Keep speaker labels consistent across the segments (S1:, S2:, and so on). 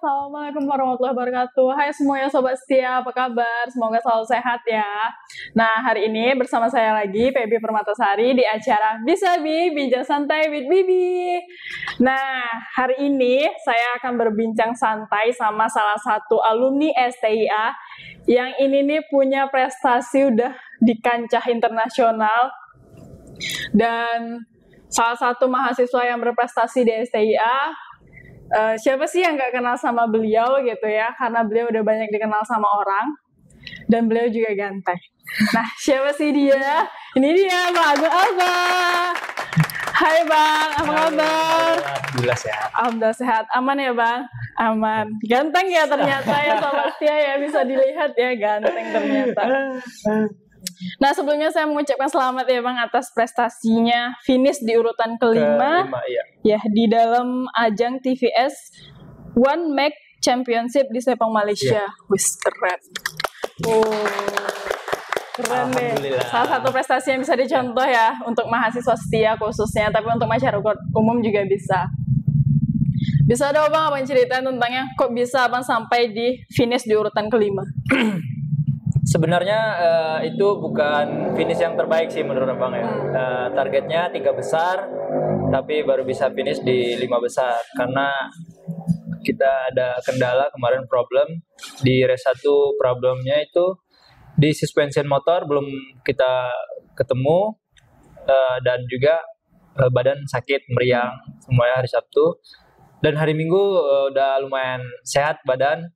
S1: Assalamualaikum warahmatullahi wabarakatuh. Hai semuanya Sobat Setia, apa kabar? Semoga selalu sehat ya. Nah, hari ini bersama saya lagi, Febi Permatasari di acara Bisa Bi, Bincang Santai with Bibi. Nah, hari ini saya akan berbincang santai sama salah satu alumni STIA yang ini nih punya prestasi udah di kancah internasional dan salah satu mahasiswa yang berprestasi di STIA. Siapa sih yang gak kenal sama beliau gitu ya, karena beliau udah banyak dikenal sama orang dan beliau juga ganteng. Nah, siapa sih dia? Ini dia Bang Agung Alba. Hai Bang, apa kabar?
S2: Alhamdulillah sehat.
S1: Alhamdulillah sehat. Aman ya Bang? Aman. Ganteng ya ternyata ya Sobat Setia ya, bisa dilihat ya, ganteng ternyata. Nah, sebelumnya saya mengucapkan selamat ya Bang atas prestasinya finish di urutan kelima ya di dalam ajang TVS One Mag Championship di Sepang Malaysia. Wis keren. Keren deh. Salah satu prestasi yang bisa dicontoh ya untuk mahasiswa setia khususnya, tapi untuk masyarakat umum juga bisa. Bisa dong Bang abang ceritain tentangnya, kok bisa Abang sampai di finish di urutan kelima?
S2: Sebenarnya itu bukan finish yang terbaik sih menurut Abang ya. Targetnya 3 besar, tapi baru bisa finish di 5 besar karena kita ada kendala kemarin, problem di race 1. Problemnya itu di suspension motor belum kita ketemu, dan juga badan sakit, meriang semuanya hari Sabtu, dan hari Minggu udah lumayan sehat badan,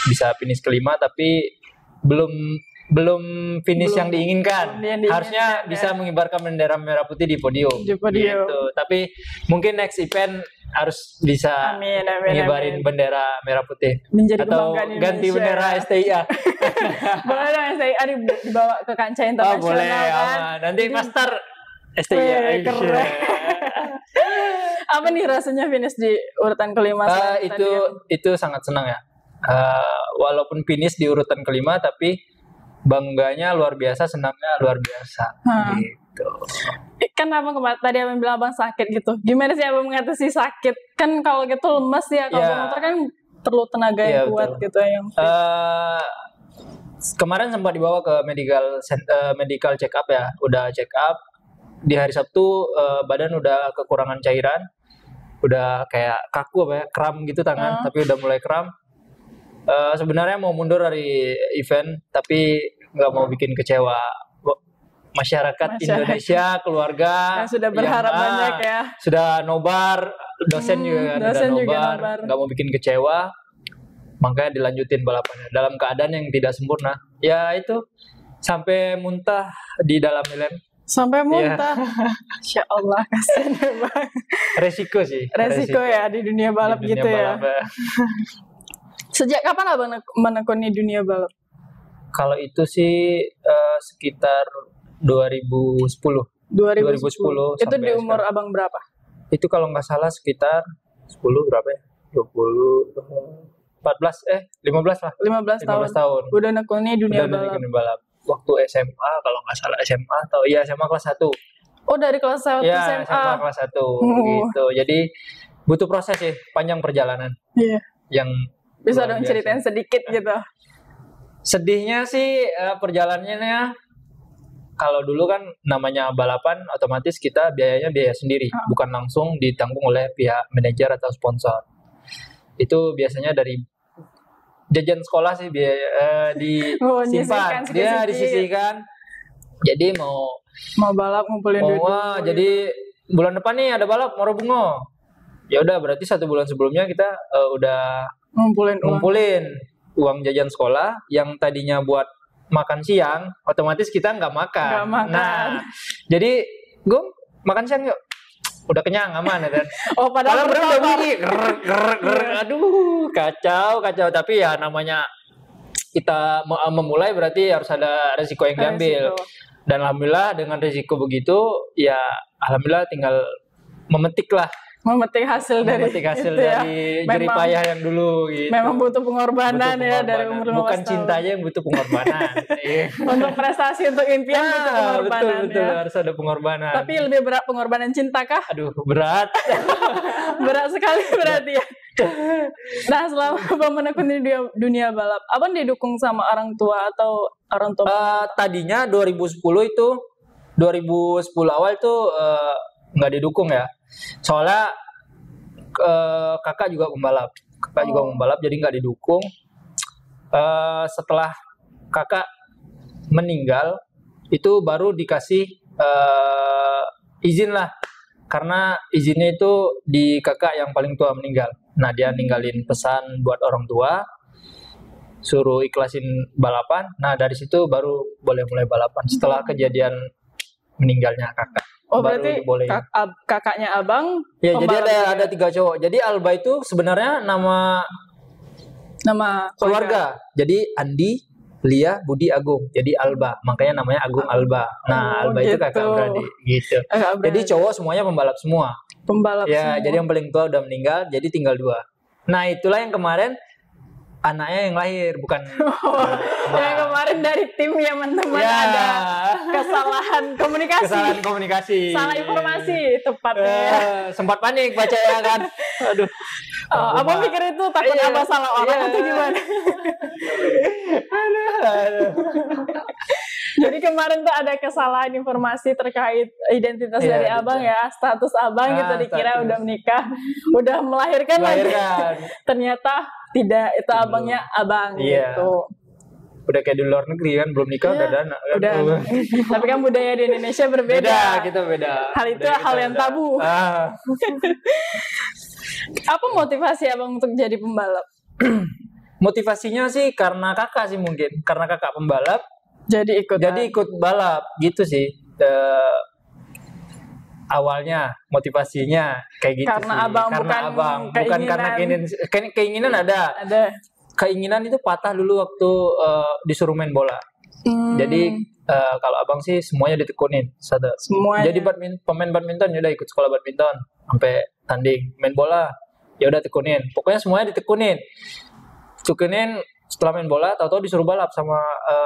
S2: bisa finish kelima tapi belum finish yang diinginkan. Harusnya bisa mengibarkan bendera merah putih di podium. Gitu. Tapi mungkin next event harus bisa mengibarin bendera merah putih.
S1: Menjadi
S2: atau ganti bendera STIA.
S1: Boleh dong STIA dibawa ke kancah internasional.
S2: Boleh,
S1: kan?
S2: Nanti master STIA.
S1: Keren. Apa nih rasanya finish di urutan kelima?
S2: Itu sangat senang ya. Walaupun finish di urutan kelima, tapi bangganya luar biasa, senangnya luar biasa. Gitu.
S1: Kan abang tadi abang bilang abang sakit gitu. Gimana sih abang mengatasi sakit? Kan kalau gitu lemas ya, kalau motor kan perlu tenaga yang kuat betul. Gitu yang.
S2: Kemarin sempat dibawa ke medical check up ya, udah check up di hari Sabtu, badan udah kekurangan cairan, udah kayak kaku kram gitu tangan, tapi udah mulai kram. Sebenarnya mau mundur dari event, tapi nggak mau bikin kecewa masyarakat Indonesia, keluarga
S1: yang sudah berharap banyak ya.
S2: Sudah nobar, dosen juga nobar, nggak mau bikin kecewa, makanya dilanjutin balapannya dalam keadaan yang tidak sempurna. Ya itu sampai muntah di dalam helm.
S1: Sampai muntah. Insya Allah, kasihan ya Bang.
S2: Resiko sih.
S1: Resiko ya di dunia balap gitu ya. Sejak kapan abang menekuni dunia balap?
S2: Kalau itu sih sekitar 2010.
S1: 2010. Itu di umur sekarang. Abang berapa?
S2: Itu kalau nggak salah sekitar 10 berapa ya? 15 lah. 15 tahun.
S1: Udah nekuni dunia balap.
S2: Waktu SMA kalau nggak salah, SMA kelas 1.
S1: Oh, dari kelas 1 SMA.
S2: SMA kelas 1 gitu. Jadi butuh proses sih, panjang perjalanan.
S1: Iya.
S2: Yang
S1: bisa dong ceritain sedikit gitu.
S2: Sedihnya sih perjalanannya, kalau dulu kan namanya balapan otomatis kita biayanya biaya sendiri, bukan langsung ditanggung oleh pihak manajer atau sponsor. Itu biasanya dari jajan sekolah sih biaya disimpan, dia disisihkan. Jadi mau
S1: balap ngumpulin duit.
S2: Jadi bulan depan nih ada balap Morobungo. Ya udah, berarti 1 bulan sebelumnya kita udah ngumpulin uang jajan sekolah yang tadinya buat makan siang, otomatis kita nggak makan. Nah, jadi gue makan siang yuk, udah kenyang aman ya kan.
S1: Padahal
S2: udah bunyi, aduh kacau. Tapi ya namanya kita memulai berarti harus ada resiko yang diambil. Dan alhamdulillah dengan resiko begitu, ya alhamdulillah tinggal memetik lah
S1: memetik hasil dari
S2: memetik hasil
S1: itu ya.
S2: dari
S1: Memang-
S2: jerih payah yang dulu gitu.
S1: Memang butuh pengorbanan,
S2: Butuh
S1: ya dari
S2: pengorbanan.
S1: umur 15
S2: Bukan
S1: tahun.
S2: cinta aja yang butuh pengorbanan. Iya.
S1: Untuk prestasi, untuk impian butuh pengorbanan
S2: betul,
S1: ya.
S2: harus ada pengorbanan.
S1: Tapi lebih berat pengorbanan cinta kah?
S2: Aduh, berat.
S1: Berat sekali berarti ya. Nah, selama Abang menekuni dunia balap, Abang didukung sama orang tua atau orang tua?
S2: Tadinya 2010 awal itu nggak didukung ya. Soalnya kakak juga membalap. Jadi nggak didukung. Setelah kakak meninggal itu baru dikasih izin lah, karena izinnya itu di kakak yang paling tua meninggal. Nah, dia ninggalin pesan buat orang tua, suruh ikhlasin balapan. Nah, dari situ baru boleh mulai balapan setelah kejadian meninggalnya kakak.
S1: Oh,
S2: Baru
S1: berarti
S2: dibolehin.
S1: kakaknya Abang
S2: Ya, jadi
S1: pembalap
S2: ada 3 cowok. Jadi Alba itu sebenarnya nama keluarga. Jadi Andi, Lia, Budi, Agung. Jadi Alba, makanya namanya Agung Alba. Nah,
S1: Oh,
S2: Alba itu
S1: gitu.
S2: kakak beradik gitu.
S1: Kakak beradik.
S2: Jadi cowok semuanya pembalap semua.
S1: pembalap
S2: Ya,
S1: semua.
S2: jadi yang paling tua udah meninggal, jadi tinggal 2. Nah, itulah yang kemarin anaknya yang lahir, bukan
S1: Yang kemarin dari tim yang teman
S2: Ya.
S1: ada kesalahan komunikasi.
S2: kesalahan komunikasi.
S1: Salah informasi tepatnya.
S2: Sempat panik baca ya kan. Aduh.
S1: Abang pikir itu takut
S2: Iya.
S1: Abang salah orang
S2: Iya.
S1: atau gimana?
S2: Aduh.
S1: Jadi kemarin tuh ada kesalahan informasi terkait identitas
S2: Iya,
S1: dari
S2: betul.
S1: Abang ya, status Abang gitu dikira
S2: status.
S1: udah menikah, udah melahirkan lagi.
S2: Melahirkan.
S1: Ternyata tidak, itu abangnya Abang
S2: Iya.
S1: gitu.
S2: Udah kayak di luar negeri kan, belum nikah udah ada anak kan.
S1: Udah. Tapi kan budaya di Indonesia berbeda.
S2: Beda, kita beda.
S1: Hal itu
S2: Budaya
S1: hal
S2: kita
S1: yang
S2: beda.
S1: tabu. Apa motivasi Abang untuk jadi pembalap?
S2: Motivasinya sih karena kakak sih mungkin. Karena kakak pembalap,
S1: Jadi
S2: ikut balap gitu sih. Awalnya motivasinya kayak gitu
S1: Karena
S2: sih.
S1: Abang,
S2: Karena
S1: bukan
S2: abang, bukan karena keinginan ada.
S1: ada.
S2: Keinginan itu patah dulu waktu disuruh main bola. Jadi kalau abang sih semuanya ditekunin.
S1: Semuanya.
S2: Jadi pemain badminton ya udah ikut sekolah badminton sampai tanding. Main bola ya udah tekunin. Pokoknya semuanya ditekunin. Setelah main bola, tahu-tahu disuruh balap sama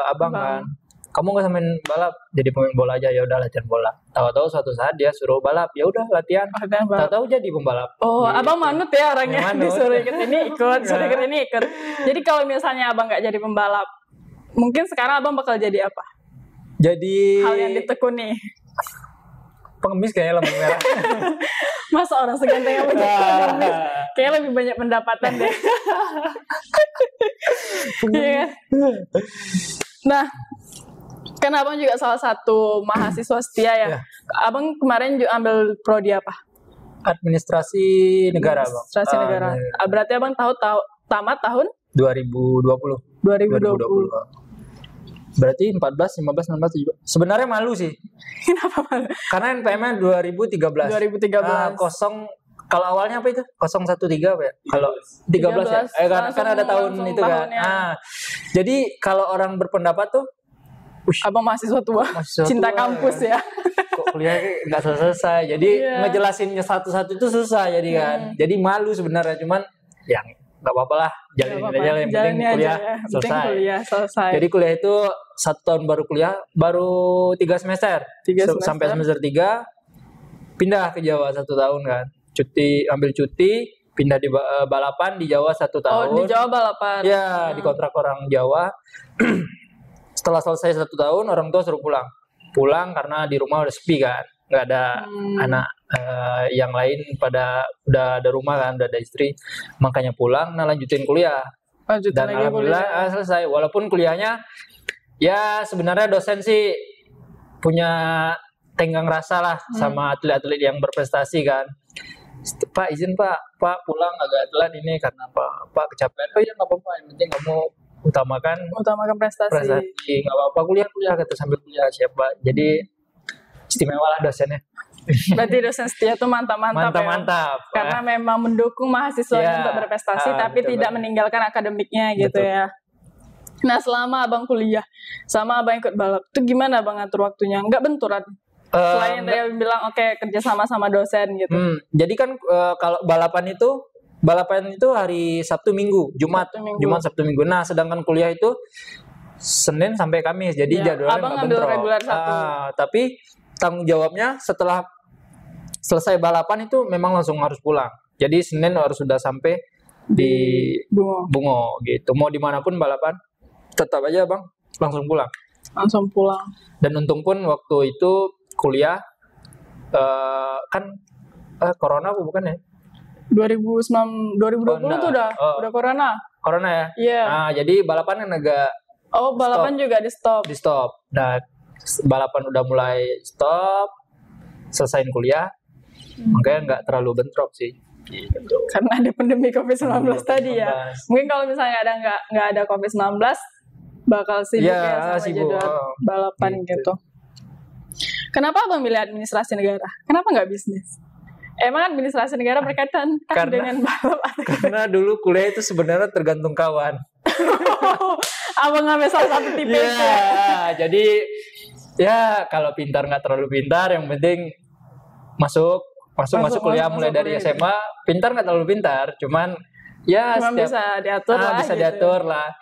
S2: abang kan. Kamu nggak main balap, jadi pemain bola aja, ya udah latihan bola. Tahu-tahu suatu saat dia suruh balap, ya udah latihan. Tahu-tahu jadi pembalap.
S1: Oh,
S2: Gitu.
S1: Abang manut ya orangnya.
S2: Manut.
S1: Disuruh ikut ini ikut, disuruh ikut ini ikut. Jadi kalau misalnya Abang nggak jadi pembalap, mungkin sekarang Abang bakal jadi apa?
S2: Jadi
S1: Hal yang ditekuni.
S2: pengemis kayaknya lampu merah.
S1: Masa orang seganteng yang punya pengemis? Kayaknya lebih banyak pendapatan deh. Iya kan? Nah, kan Abang juga salah satu mahasiswa setia ya.
S2: Ya.
S1: Abang kemarin juga ambil prodi apa?
S2: Administrasi negara, bang.
S1: Administrasi negara. Berarti Abang tamat tahun
S2: 2020.
S1: 2020.
S2: Berarti 14, 15, 16, 17. Sebenarnya malu sih.
S1: Kenapa malu?
S2: Karena NPM-nya 2013.
S1: 2013.
S2: Kalau awalnya apa itu? 013 apa ya? Kalau 13 ya? Kan ada tahun itu kan.
S1: tahunnya.
S2: Jadi kalau orang berpendapat tuh,
S1: Abang mahasiswa tua.
S2: Mahasiswa
S1: Cinta
S2: tua,
S1: kampus ya.
S2: kok kuliahnya nggak selesai. Jadi
S1: Iya.
S2: ngejelasinnya satu-satu itu susah jadi kan. Jadi malu sebenarnya, cuman yang nggak apa-apa lah. Jalanin
S1: Nggak
S2: aja,
S1: apa-apa.
S2: yang penting
S1: Jalani
S2: kuliah
S1: aja ya. Penting
S2: selesai.
S1: kuliah selesai.
S2: Jadi kuliah itu 1 tahun baru kuliah, baru 3 semester.
S1: 3 semester.
S2: Sampai semester 3 pindah ke Jawa 1 tahun kan. Ambil cuti, pindah di balapan di Jawa 1 tahun.
S1: Oh, di Jawa balapan.
S2: Ya, dikontrak orang Jawa. Setelah selesai 1 tahun, orang tua suruh pulang. Pulang karena di rumah udah sepi kan, nggak ada anak yang lain pada udah ada rumah kan, udah ada istri, makanya pulang. Nah, lanjutin kuliah.
S1: Lanjutin
S2: Dan
S1: lagi
S2: alhamdulillah
S1: kuliah.
S2: selesai. Walaupun kuliahnya ya sebenarnya dosen sih punya tenggang rasa lah sama atlet-atlet yang berprestasi kan. Pak izin Pak pulang agak telat ini karena Pak kecapean. Oh ya nggak apa-apa, yang penting kamu utamakan
S1: prestasi.
S2: nggak apa-apa, kuliah kata sambil kuliah siapa. Jadi istimewa lah dosennya.
S1: Berarti dosen setia tuh mantap-mantap ya.
S2: Mantap.
S1: Karena memang mendukung mahasiswa
S2: Ya.
S1: untuk berprestasi tapi
S2: betul,
S1: tidak
S2: betul.
S1: meninggalkan akademiknya gitu
S2: Betul.
S1: ya. Nah, selama Abang kuliah sama Abang ikut balap, itu gimana Abang ngatur waktunya? Nggak benturan? Selain yang tadi abang bilang oke kerja sama dosen gitu.
S2: Jadi kan kalau balapan itu hari Sabtu Minggu, Jumat, Sabtu Minggu. Nah, sedangkan kuliah itu Senin sampai Kamis. Jadi jadwalnya
S1: abang
S2: nggak
S1: ngambil
S2: bentrok.
S1: reguler satu.
S2: Tapi tanggung jawabnya setelah selesai balapan itu memang langsung harus pulang. Jadi Senin harus sudah sampai di Bungo gitu. Mau dimanapun balapan, tetap aja bang langsung pulang.
S1: Langsung pulang.
S2: Dan untung pun waktu itu kuliah kan corona apa bukan ya?
S1: 2020 tuh udah corona.
S2: Corona ya?
S1: Iya.
S2: Nah, jadi balapan kan agak
S1: balapan juga di stop.
S2: Nah, balapan udah mulai stop, selesaiin kuliah, makanya nggak terlalu bentrok sih. Gitu.
S1: Karena ada pandemi COVID-19 tadi ya. Mungkin kalau misalnya nggak ada COVID-19, bakal sibuk sama jadwal balapan gitu. Kenapa abang milih administrasi negara? Kenapa nggak bisnis? Emang administrasi negara berkaitan dengan balap?
S2: Karena dulu kuliah itu sebenarnya tergantung kawan.
S1: Abang ngambil salah satu tipe itu.
S2: Jadi ya kalau pintar nggak terlalu pintar, yang penting masuk kuliah mulai dari SMA. Pintar nggak terlalu pintar, cuman
S1: bisa diatur lah.
S2: Bisa diatur lah.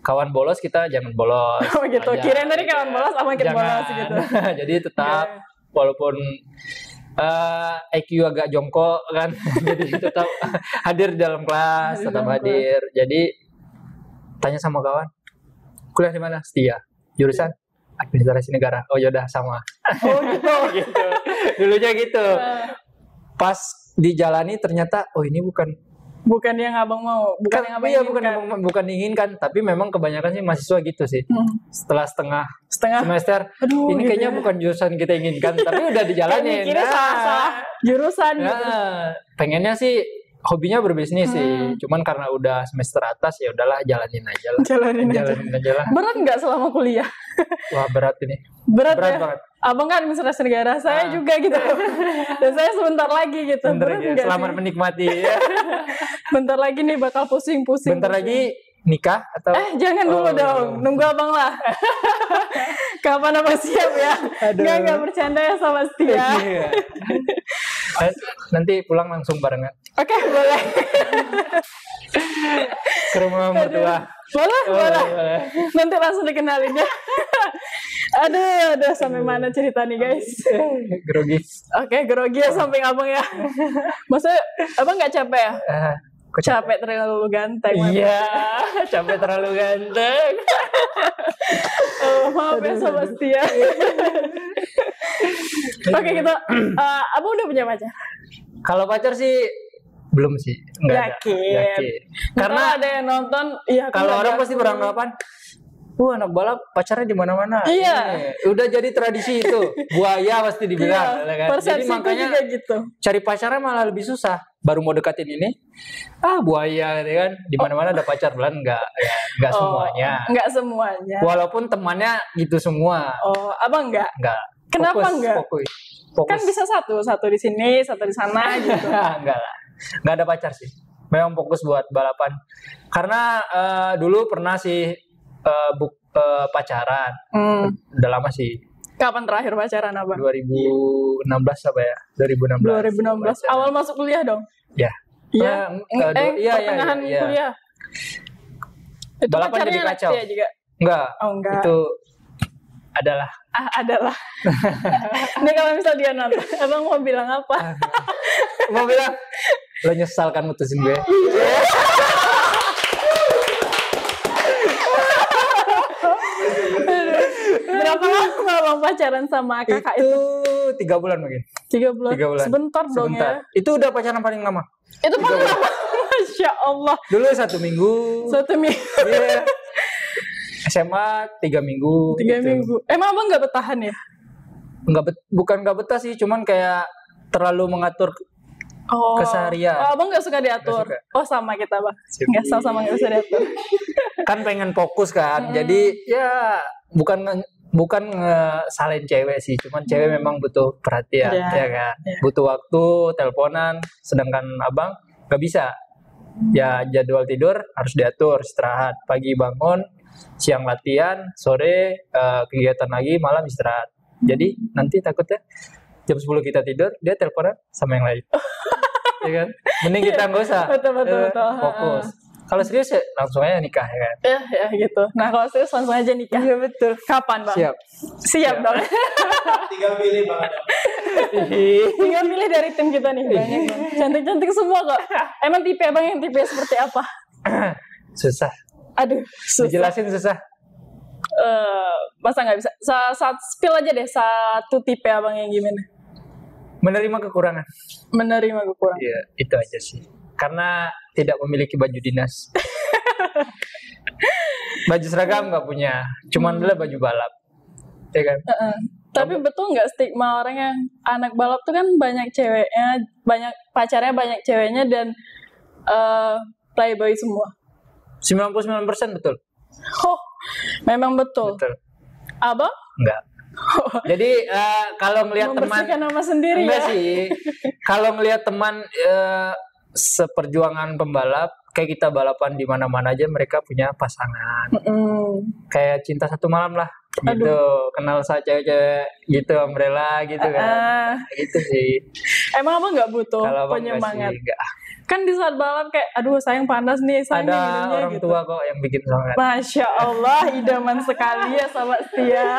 S2: Kawan bolos kita jangan bolos.
S1: Oh gitu. Kirain tadi kawan bolos sama kita bolos gitu.
S2: Jadi tetap walaupun IQ agak jongkok kan, jadi tetap hadir di dalam kelas, tetap hadir. Jadi tanya sama kawan, kuliah di mana? Setia. Jurusan administrasi negara. Oh yaudah sama.
S1: Oh gitu.
S2: Gitu. Dulunya gitu. Pas dijalani ternyata ini bukan
S1: yang abang mau,
S2: bukan diinginkan, tapi memang kebanyakan sih mahasiswa gitu sih. Setelah setengah semester, ini kayaknya bukan jurusan kita inginkan, tapi udah dijalanin.
S1: Mikirnya salah jurusan gitu.
S2: Pengennya sih hobinya berbisnis sih, cuman karena udah semester atas ya udahlah jalanin aja lah. Jalanin aja lah.
S1: Berat nggak selama kuliah?
S2: Wah berat ini.
S1: Berat ya?
S2: Banget.
S1: Abang kan administrasi negara, saya juga gitu. Dan saya sebentar lagi gitu.
S2: Selamat menikmati ya.
S1: Bentar lagi nih bakal pusing-pusing.
S2: Bentar lagi nikah atau?
S1: Jangan dulu dong. Nunggu abang lah. Kapan abang siap ya? Nggak bercanda ya sama Setia.
S2: Nanti pulang langsung barengan.
S1: Oke, boleh.
S2: Ke rumah mertua.
S1: Boleh. Nanti langsung dikenalin ya. Aduh, sampai mana cerita nih guys?
S2: Grogi.
S1: Oke, grogi ya samping abang ya. Maksudnya abang nggak capek ya? Capek terlalu ganteng.
S2: Iya, capek terlalu ganteng.
S1: Maaf ya Sobat Setia. Oke, gitu. Abang udah punya pacar?
S2: Kalau pacar sih belum sih.
S1: Yakin.
S2: Karena
S1: ada yang nonton. Iya.
S2: Kalau orang pasti beranggapan, anak balap pacarnya di mana-mana.
S1: Iya.
S2: Udah jadi tradisi itu. Buaya pasti dibilang.
S1: Iya,
S2: kan? Jadi makanya
S1: juga gitu.
S2: Cari pacarnya malah lebih susah. Baru mau deketin ini, buaya kan. Di mana-mana ada pacar belan enggak semuanya.
S1: Enggak semuanya.
S2: Walaupun temannya gitu semua.
S1: Abang enggak?
S2: Enggak.
S1: Kenapa enggak?
S2: Fokus.
S1: Kan bisa satu di sini, satu di sana gitu.
S2: Enggak lah. Enggak ada pacar sih. Memang fokus buat balapan. Karena dulu pernah sih pacaran. Udah lama sih.
S1: Kapan terakhir pacaran abang?
S2: 2016 apa ya?
S1: 2016. Awal masuk kuliah dong?
S2: Ya.
S1: Iya. Pertengahan kuliah. Itu
S2: balapan jadi kacau.
S1: Juga?
S2: Enggak.
S1: Enggak.
S2: Itu adalah.
S1: Adalah. Ini kalau misal dia nonton, abang mau bilang apa?
S2: Mau bilang, lo nyesal kan mutusin gue?
S1: Berapa lama abang pacaran sama kakak itu?
S2: 3 bulan mungkin.
S1: 3 bulan? Sebentar dong ya.
S2: Itu udah pacaran paling lama.
S1: Itu paling lama? Masya Allah.
S2: Dulu 1 minggu.
S1: 1 minggu.
S2: Iya. SMA 3 minggu.
S1: 3 minggu. Emang abang gak bertahan ya?
S2: Bukan gak betah sih, cuman kayak terlalu mengatur keseharian.
S1: Abang gak suka diatur? Gak suka. Sama kita bang. Gak sama gak bisa diatur.
S2: Kan pengen fokus kan. Jadi ya bukan ngesalahin cewek sih, cuman cewek memang butuh perhatian, ya kan. Butuh waktu, teleponan, sedangkan abang gak bisa. Ya jadwal tidur harus diatur, istirahat, pagi bangun, siang latihan, sore kegiatan lagi, malam istirahat. Jadi nanti takutnya jam 10 kita tidur, dia teleponan sama yang lain. Ya kan? Mending kita nggak usah
S1: Betul.
S2: fokus. Kalau serius ya langsung aja nikah ya kan.
S1: Ya gitu. Nah kalau serius langsung aja nikah.
S2: Iya betul.
S1: Kapan bang? Siap dong.
S3: Tinggal pilih Bang Adam.
S1: Tinggal pilih dari tim kita nih banyak bang. Cantik-cantik semua kok. Emang tipe abang yang tipe seperti apa?
S2: Susah.
S1: Aduh, susah.
S2: Dijelasin susah.
S1: Masa nggak bisa? Spill aja deh satu tipe abang yang gimana?
S2: Menerima kekurangan.
S1: Menerima kekurangan.
S2: Iya, itu aja sih. Karena tidak memiliki baju dinas. Baju seragam nggak punya, cuman adalah baju balap. Ya kan?
S1: Tapi betul nggak stigma orang yang anak balap tuh kan banyak ceweknya, banyak pacarnya, banyak ceweknya dan playboy semua.
S2: 99% betul.
S1: Oh, memang betul.
S2: Betul.
S1: Abang?
S2: Enggak. Jadi kalau ngelihat teman,
S1: membersihkan nama sendiri
S2: enggak
S1: ya.
S2: sih. Kalau ngelihat teman seperjuangan pembalap, kayak kita balapan di mana-mana aja mereka punya pasangan. Kayak cinta satu malam lah. Gitu, kenal sama cewek-cewek gitu, umbrella gitu kan. Gitu sih.
S1: Emang abang nggak butuh
S2: Kalau abang
S1: penyemangat?
S2: enggak.
S1: Kan di saat balap kayak, aduh sayang panas nih, sayang
S2: Ada
S1: minumnya
S2: orang
S1: gitu.
S2: tua kok yang bikin semangat.
S1: Masya Allah, idaman sekali ya sahabat setia.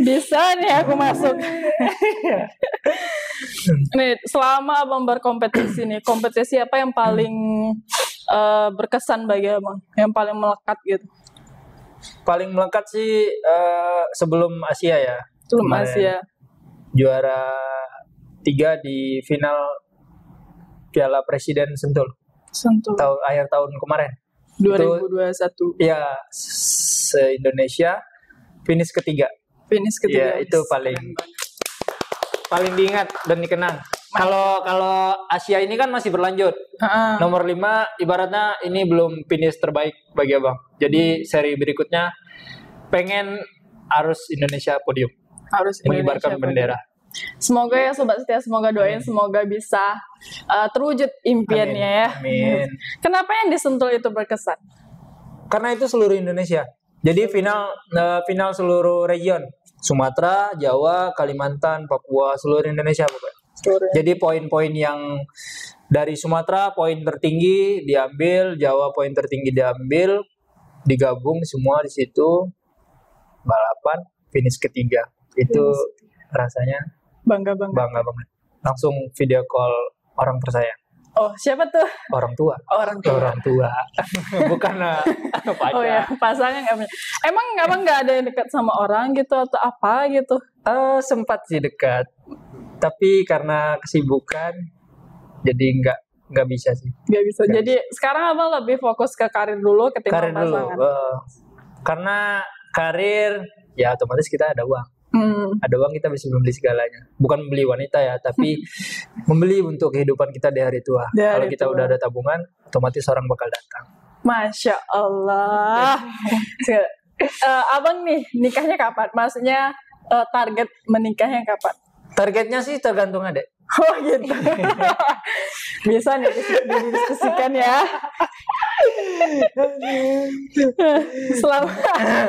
S1: Bisa nih aku masuk. Nih, selama abang berkompetisi nih, kompetisi apa yang paling berkesan bagi abang? Yang paling melekat gitu?
S2: Paling melekat sih sebelum Asia ya.
S1: Sebelum
S2: Kemarin.
S1: Asia.
S2: Juara 3 di final Piala Presiden Sentul. Akhir tahun kemarin.
S1: 2021.
S2: Ya, se-Indonesia finish ketiga.
S1: Finish ketiga.
S2: Ya, itu paling diingat dan dikenang. Kalau Asia ini kan masih berlanjut. Nomor 5 ibaratnya ini belum finish terbaik bagi abang. Jadi seri berikutnya pengen harus Indonesia podium.
S1: Harus
S2: mengibarkan bendera.
S1: Semoga ya sobat setia, semoga doain, semoga bisa terwujud impiannya ya.
S2: Amin.
S1: Kenapa yang di Sentul itu berkesan?
S2: Karena itu seluruh Indonesia. Jadi final seluruh region. Sumatera, Jawa, Kalimantan, Papua, seluruh Indonesia pokoknya. Jadi poin-poin yang dari Sumatera poin tertinggi diambil, Jawa poin tertinggi diambil, digabung semua di situ, balapan finish ketiga. Itu rasanya
S1: bangga banget.
S2: Langsung video call orang tersayang.
S1: Oh, siapa tuh?
S2: Orang tua.
S1: Orang tua.
S2: Bukan pacar.
S1: Oh ya, pasangan nggak punya. Emang abang nggak ada yang dekat sama orang gitu atau apa gitu?
S2: Sempat sih dekat, tapi karena kesibukan, jadi nggak bisa sih.
S1: Nggak bisa. Jadi sekarang abang lebih fokus ke karir dulu ketimbang pasangan.
S2: Karena karir, ya otomatis kita ada uang. Ada uang kita bisa membeli segalanya. Bukan membeli wanita ya, tapi membeli untuk kehidupan kita di hari tua. Kalau kita udah ada tabungan, otomatis orang bakal datang.
S1: Masya Allah. Abang nih nikahnya kapan? Maksudnya target menikahnya kapan?
S2: Targetnya sih tergantung adek.
S1: Oh gitu. Bisa nih didiskusikan ya.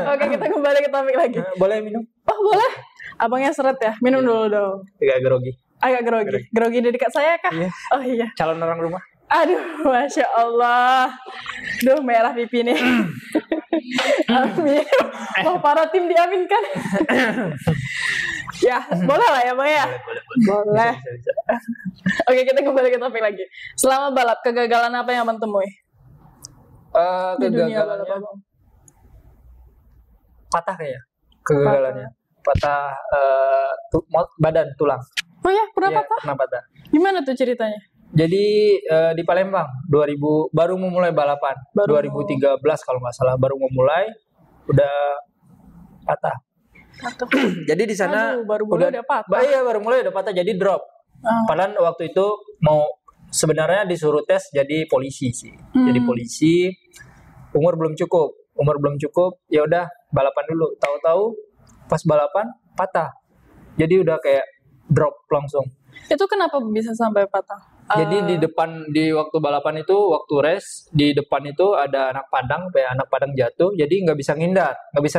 S1: Oke, kita kembali ke topik lagi.
S2: Boleh minum?
S1: Oh boleh. Abangnya seret ya. Minum dulu dong.
S2: Agak grogi.
S1: Agak grogi. Grogi di dekat saya kah?
S2: Iya.
S1: Oh iya.
S2: Calon orang rumah.
S1: Aduh, Masya Allah. Duh, merah pipi nih. Amin. Oh, para tim diaminkan. Ya, boleh lah ya Bang ya? Boleh.
S2: Bisa.
S1: Oke, kita kembali ke topik lagi. Selama balap, kegagalan apa yang Abang temui? Di dunia balap
S2: Kegagalannya
S1: Abang.
S2: patah kayaknya. Kegagalannya. Patah badan, tulang.
S1: Oh ya, pernah
S2: Iya,
S1: patah?
S2: pernah patah.
S1: Gimana tuh ceritanya?
S2: Jadi di Palembang 2000 baru memulai balapan. 2013 kalau nggak salah baru memulai udah patah. Jadi di sana
S1: baru mulai udah patah.
S2: Iya, baru mulai udah patah jadi drop. Padahal waktu itu mau sebenarnya disuruh tes jadi polisi sih. Jadi polisi umur belum cukup, ya udah balapan dulu. Tahu-tahu pas balapan patah. Jadi udah kayak drop langsung.
S1: Itu kenapa bisa sampai patah?
S2: Jadi di waktu balapan itu, waktu race di depan itu ada anak padang jatuh, jadi nggak bisa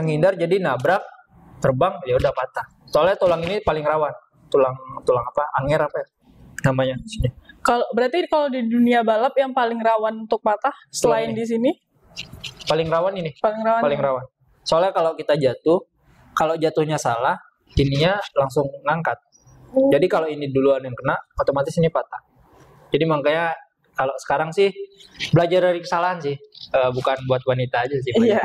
S2: ngindar, jadi nabrak terbang ya udah patah. Soalnya tulang ini paling rawan. Tulang apa? Anger apa ya namanya sini.
S1: Berarti kalau di dunia balap yang paling rawan untuk patah selain
S2: ini.
S1: di sini?
S2: Paling rawan ini.
S1: Paling rawan.
S2: Soalnya kalau kita jatuh, kalau jatuhnya salah, ininya langsung ngangkat. Jadi kalau ini duluan yang kena, otomatis ini patah. Jadi makanya kalau sekarang sih belajar dari kesalahan sih, bukan buat wanita aja sih.
S1: Iya.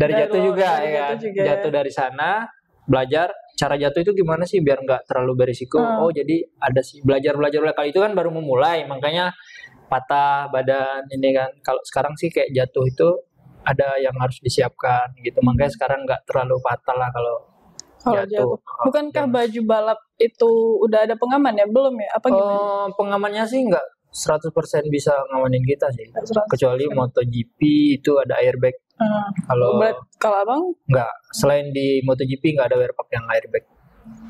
S2: Dari jatuh juga
S1: dari
S2: ya kan.
S1: jatuh juga.
S2: Jatuh dari sana, belajar cara jatuh itu gimana sih biar nggak terlalu berisiko. Oh jadi ada sih belajar kali itu kan baru memulai, makanya patah badan ini kan. Kalau sekarang sih kayak jatuh itu ada yang harus disiapkan gitu. Makanya sekarang nggak terlalu fatal lah kalau jatuh.
S1: Bukankah baju balap itu udah ada pengaman ya? Belum ya? Apa gimana?
S2: Pengamannya sih nggak 100% bisa ngamanin kita sih.
S1: 100%.
S2: Kecuali MotoGP itu ada airbag. Kalau
S1: abang?
S2: Nggak. Selain di MotoGP nggak ada wearpack yang airbag.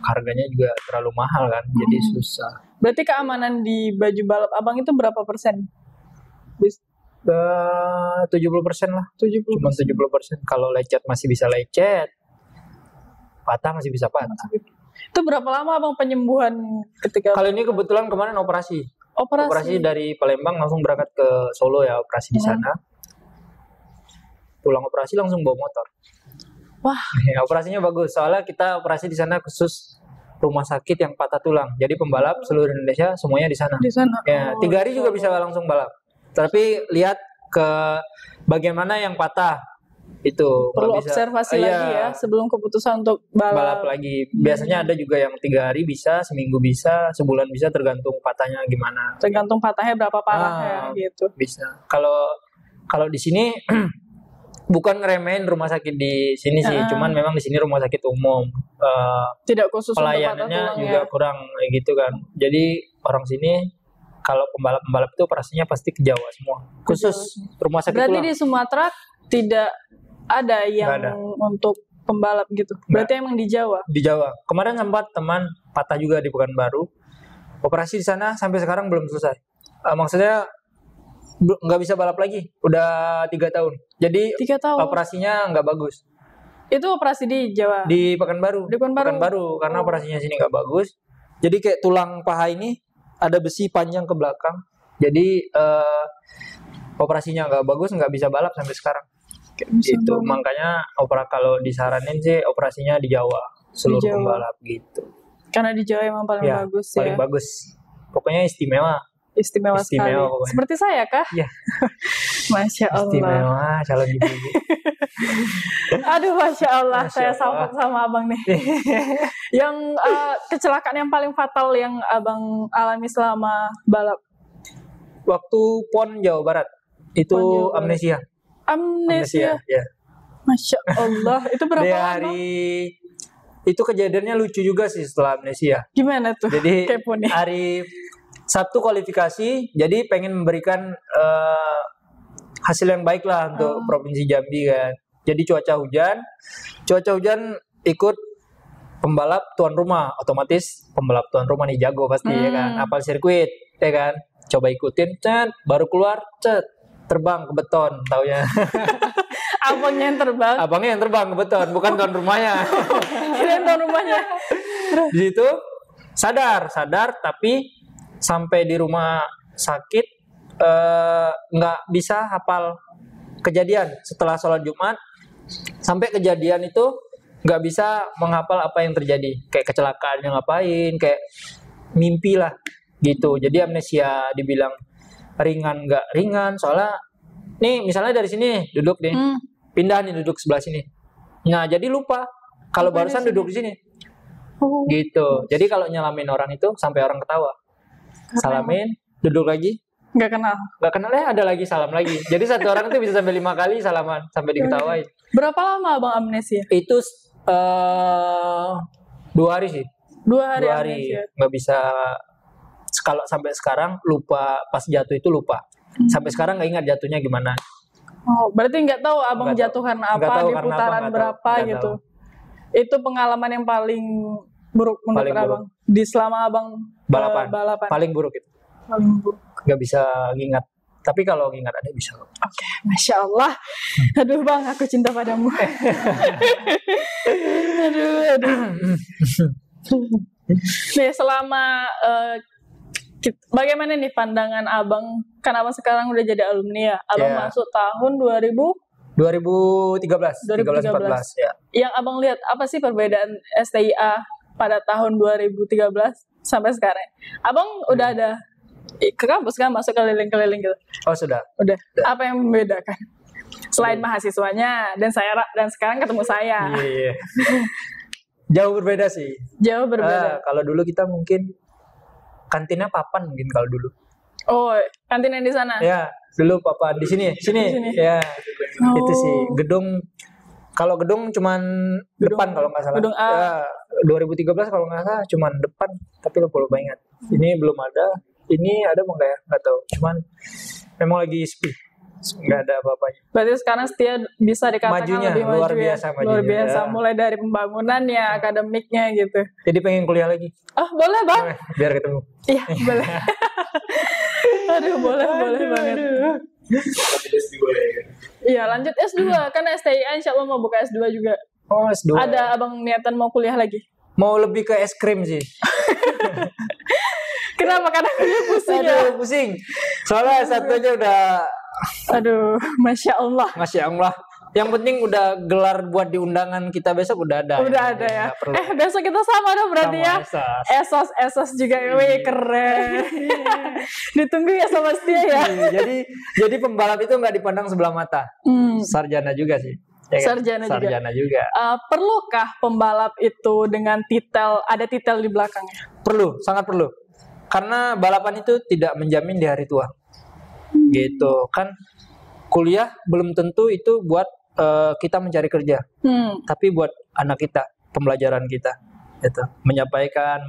S2: Harganya juga terlalu mahal kan, jadi susah.
S1: Berarti keamanan di baju balap abang itu berapa persen?
S2: 70% lah.
S1: 70%.
S2: Cuma 70%. Kalau lecet masih bisa lecet. Patah masih bisa patah.
S1: Itu berapa lama abang penyembuhan ketika?
S2: Kali ini kebetulan kemarin operasi.
S1: Operasi
S2: dari Palembang langsung berangkat ke Solo ya, operasi di sana. Pulang operasi langsung bawa motor.
S1: Wah.
S2: Operasinya bagus. Soalnya kita operasi di sana khusus rumah sakit yang patah tulang. Jadi pembalap seluruh Indonesia semuanya di sana.
S1: Di sana.
S2: Ya, 3 hari juga bisa langsung balap. Tapi lihat ke bagian mana yang patah. Itu
S1: perlu observasi lagi ya sebelum keputusan untuk balap
S2: lagi. Biasanya ada juga yang 3 hari bisa, seminggu bisa, sebulan bisa, tergantung patahnya gimana.
S1: Tergantung patahnya berapa parah ya gitu.
S2: Bisa. Kalau di sini bukan ngeremehin rumah sakit di sini sih, cuman memang di sini rumah sakit umum.
S1: Tidak khusus
S2: pelayanannya juga kurang gitu kan. Jadi orang sini kalau pembalap-pembalap itu operasinya pasti ke Jawa semua. Khusus rumah sakit
S1: berarti
S2: tulang.
S1: Di Sumatera tidak ada yang untuk pembalap gitu. Berarti emang di Jawa.
S2: Di Jawa. Kemarin sempat teman patah juga di Pekanbaru. Operasi di sana sampai sekarang belum selesai. Maksudnya nggak bisa balap lagi. Udah 3 tahun. Jadi
S1: 3 tahun.
S2: Operasinya nggak bagus.
S1: Itu operasi di Jawa?
S2: Di Pekanbaru. Pekanbaru karena operasinya sini nggak bagus. Jadi kayak tulang paha ini ada besi panjang ke belakang. Jadi operasinya nggak bagus, nggak bisa balap sampai sekarang. Gitu. Makanya kalau disaranin sih operasinya di Jawa seluruh pembalap gitu.
S1: Karena di Jawa emang paling bagus ya.
S2: Paling bagus. Pokoknya istimewa
S1: sekali.
S2: Pokoknya.
S1: Seperti saya kah?
S2: Iya.
S1: Masya Allah.
S2: Istimewa calon ibu.
S1: Aduh, Masya Allah. Saya salut sama abang nih. Yang kecelakaan yang paling fatal yang abang alami selama balap?
S2: Waktu PON Jawa Barat. Itu amnesia.
S1: Amnesia.
S2: Ya.
S1: Masya Allah. Itu berapa lama?
S2: Itu kejadiannya lucu juga sih setelah amnesia.
S1: Gimana tuh?
S2: Jadi
S1: Kepo nih.
S2: hari Sabtu kualifikasi, jadi pengen memberikan hasil yang baik lah untuk Provinsi Jambi kan. Jadi cuaca hujan ikut pembalap tuan rumah, otomatis pembalap tuan rumah nih jago pasti ya kan, hafal sirkuit ya kan. Coba ikutin, baru keluar, terbang ke beton, taunya.
S1: Abangnya yang terbang
S2: ke beton, bukan tuan rumahnya.
S1: Kirain tuan rumahnya.
S2: Di situ sadar, tapi sampai di rumah sakit nggak bisa hafal kejadian. Setelah sholat Jumat sampai kejadian itu nggak bisa menghafal apa yang terjadi, kayak kecelakaan yang ngapain, kayak mimpi lah gitu. Jadi amnesia dibilang ringan nggak ringan, soalnya nih misalnya dari sini duduk nih, pindah nih duduk sebelah sini, nah jadi lupa kalau barusan duduk di sini gitu. Jadi kalau nyalamin orang itu sampai orang ketawa, salamin, duduk lagi,
S1: nggak kenal
S2: ya ada lagi salam lagi. Jadi satu orang itu bisa sampai 5 kali salaman sampai diketawain.
S1: Berapa lama abang amnesia?
S2: Itu 2 hari sih.
S1: 2 hari.
S2: Nggak bisa. Kalau sampai sekarang lupa, pas jatuh itu lupa. Sampai sekarang nggak ingat jatuhnya gimana.
S1: Oh, berarti nggak tahu abang jatuhan apa, di putaran berapa gitu. Itu pengalaman yang paling buruk menurut abang di selama abang balapan.
S2: Paling buruk itu.
S1: Paling buruk.
S2: Nggak bisa ingat Tapi kalau ingat ada bisa.
S1: Oke, Masya Allah. Aduh bang, aku cinta padamu. aduh. Nih selama bagaimana nih pandangan abang? Kan abang sekarang udah jadi alumni ya. Abang masuk tahun
S2: 2013, 14 ya.
S1: Yang abang lihat apa sih perbedaan STIA pada tahun 2013 sampai sekarang? Abang udah ada ke kampus kan, masuk keliling-keliling gitu?
S2: Oh sudah.
S1: Udah. Apa yang membedakan? Selain mahasiswanya dan sekarang ketemu saya.
S2: Iya. Jauh berbeda sih.
S1: Jauh berbeda.
S2: Kalau dulu kita mungkin kantinnya papan mungkin kalau dulu.
S1: Oh, kantin yang di sana?
S2: Ya, dulu papan di sini. Ya. Itu sih gedung. Kalau gedung cuman depan kalau nggak salah.
S1: Gedung A.
S2: Ya, 2013 kalau nggak salah cuman depan, tapi lupa ingat. Ini belum ada. Ini ada nggak ya? Nggak tahu. Cuman memang lagi sepi. Nggak ada apa-apanya.
S1: Berarti sekarang Setia bisa dikatakan
S2: majunya,
S1: lebih maju
S2: luar biasa
S1: ya?
S2: majunya.
S1: Luar biasa,
S2: Ya.
S1: mulai dari pembangunannya, akademiknya gitu.
S2: Jadi pengen kuliah lagi.
S1: Oh boleh bang?
S2: Biar ketemu.
S1: Iya boleh. Aduh boleh banget. Iya lanjut S2, kan STIA insya Allah mau buka S2 juga.
S2: Oh S2.
S1: Ada abang niatan mau kuliah lagi?
S2: Mau lebih ke es krim sih.
S1: Kenapa? Karena kuliah pusing ya?
S2: Aduh pusing. Soalnya S1 aja udah.
S1: Aduh, Masya Allah.
S2: Masya Allah. Yang penting udah gelar buat di undangan kita besok udah ada.
S1: Udah ada ya. Besok kita sama dong berarti ya. Esos juga. Wih keren. Ditunggu ya sama Setia ya.
S2: Jadi pembalap itu nggak dipandang sebelah mata. Sarjana juga sih. Ya kan? Sarjana juga.
S1: Perlukah pembalap itu dengan ada titel di belakangnya?
S2: Perlu, sangat perlu. Karena balapan itu tidak menjamin di hari tua. Gitu kan. Kuliah belum tentu itu buat kita mencari kerja. Tapi buat anak kita, pembelajaran kita. Gitu. Menyampaikan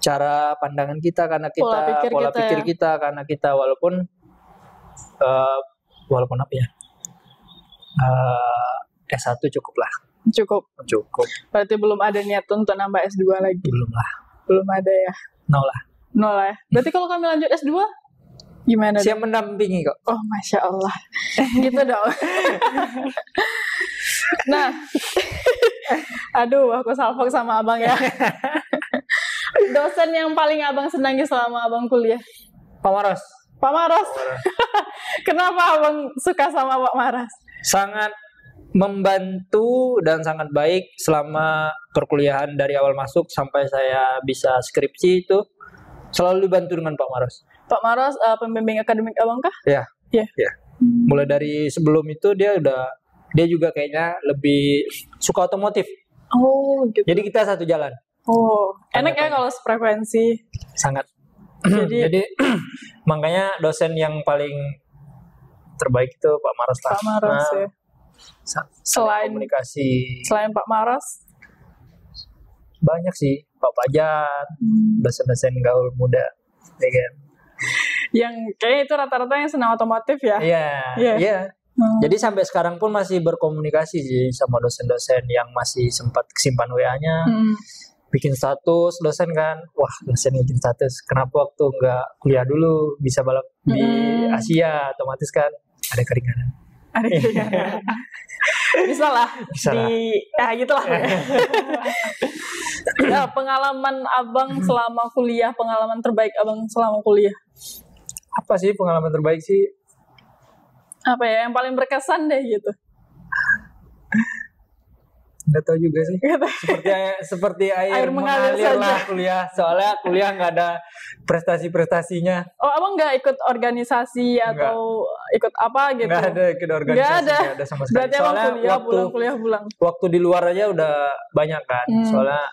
S2: cara pandangan kita karena kita, pola pikir kita karena kita, walaupun apa ya? S1 cukup lah. Cukup.
S1: Berarti belum ada niat untuk nambah S2 lagi? Belum ada ya?
S2: Nol lah
S1: ya? Berarti kalau kami lanjut S2 gimana?
S2: Siap mendampingi kok.
S1: Oh Masya Allah. Gitu dong. Nah, aduh aku salfok sama abang ya. Dosen yang paling abang senangi selama abang kuliah?
S2: Pak Maros.
S1: Kenapa abang suka sama Pak Maros?
S2: Sangat membantu dan sangat baik selama perkuliahan dari awal masuk sampai saya bisa skripsi itu selalu dibantu dengan Pak Maros.
S1: Pak Maros pembimbing akademik abang kah?
S2: Iya. Mulai dari sebelum itu dia juga kayaknya lebih suka otomotif.
S1: Oh gitu.
S2: Jadi kita satu jalan.
S1: Oh enak ya kalau sefrekuensi.
S2: Sangat. Jadi makanya dosen yang paling terbaik itu Pak Maros lah.
S1: Pak Maros ya.
S2: Selain komunikasi.
S1: Selain Pak Maros
S2: banyak sih, Pak Pajar, dosen-dosen gaul muda, ya kan?
S1: Yang kayak itu rata-rata yang senang otomotif ya?
S2: Iya. Jadi sampai sekarang pun masih berkomunikasi sih sama dosen-dosen yang masih sempat simpan WA-nya, bikin status dosen kan, wah dosen bikin status, kenapa waktu nggak kuliah dulu bisa balap di Asia, otomatis kan ada keringanan.
S1: Bisa lah. Gitulah. Ya, pengalaman abang selama kuliah, pengalaman terbaik abang selama kuliah.
S2: Apa sih pengalaman terbaik sih?
S1: Apa ya, yang paling berkesan deh gitu.
S2: Nggak tahu juga sih. Seperti air mengalir lah kuliah. Soalnya kuliah nggak ada prestasi-prestasinya.
S1: Oh, abang nggak ikut organisasi atau ikut apa gitu?
S2: Nggak ada ikut organisasi. Nggak ada sama sekali.
S1: Berarti
S2: soalnya
S1: kuliah pulang.
S2: Waktu di luar aja udah banyak kan. Soalnya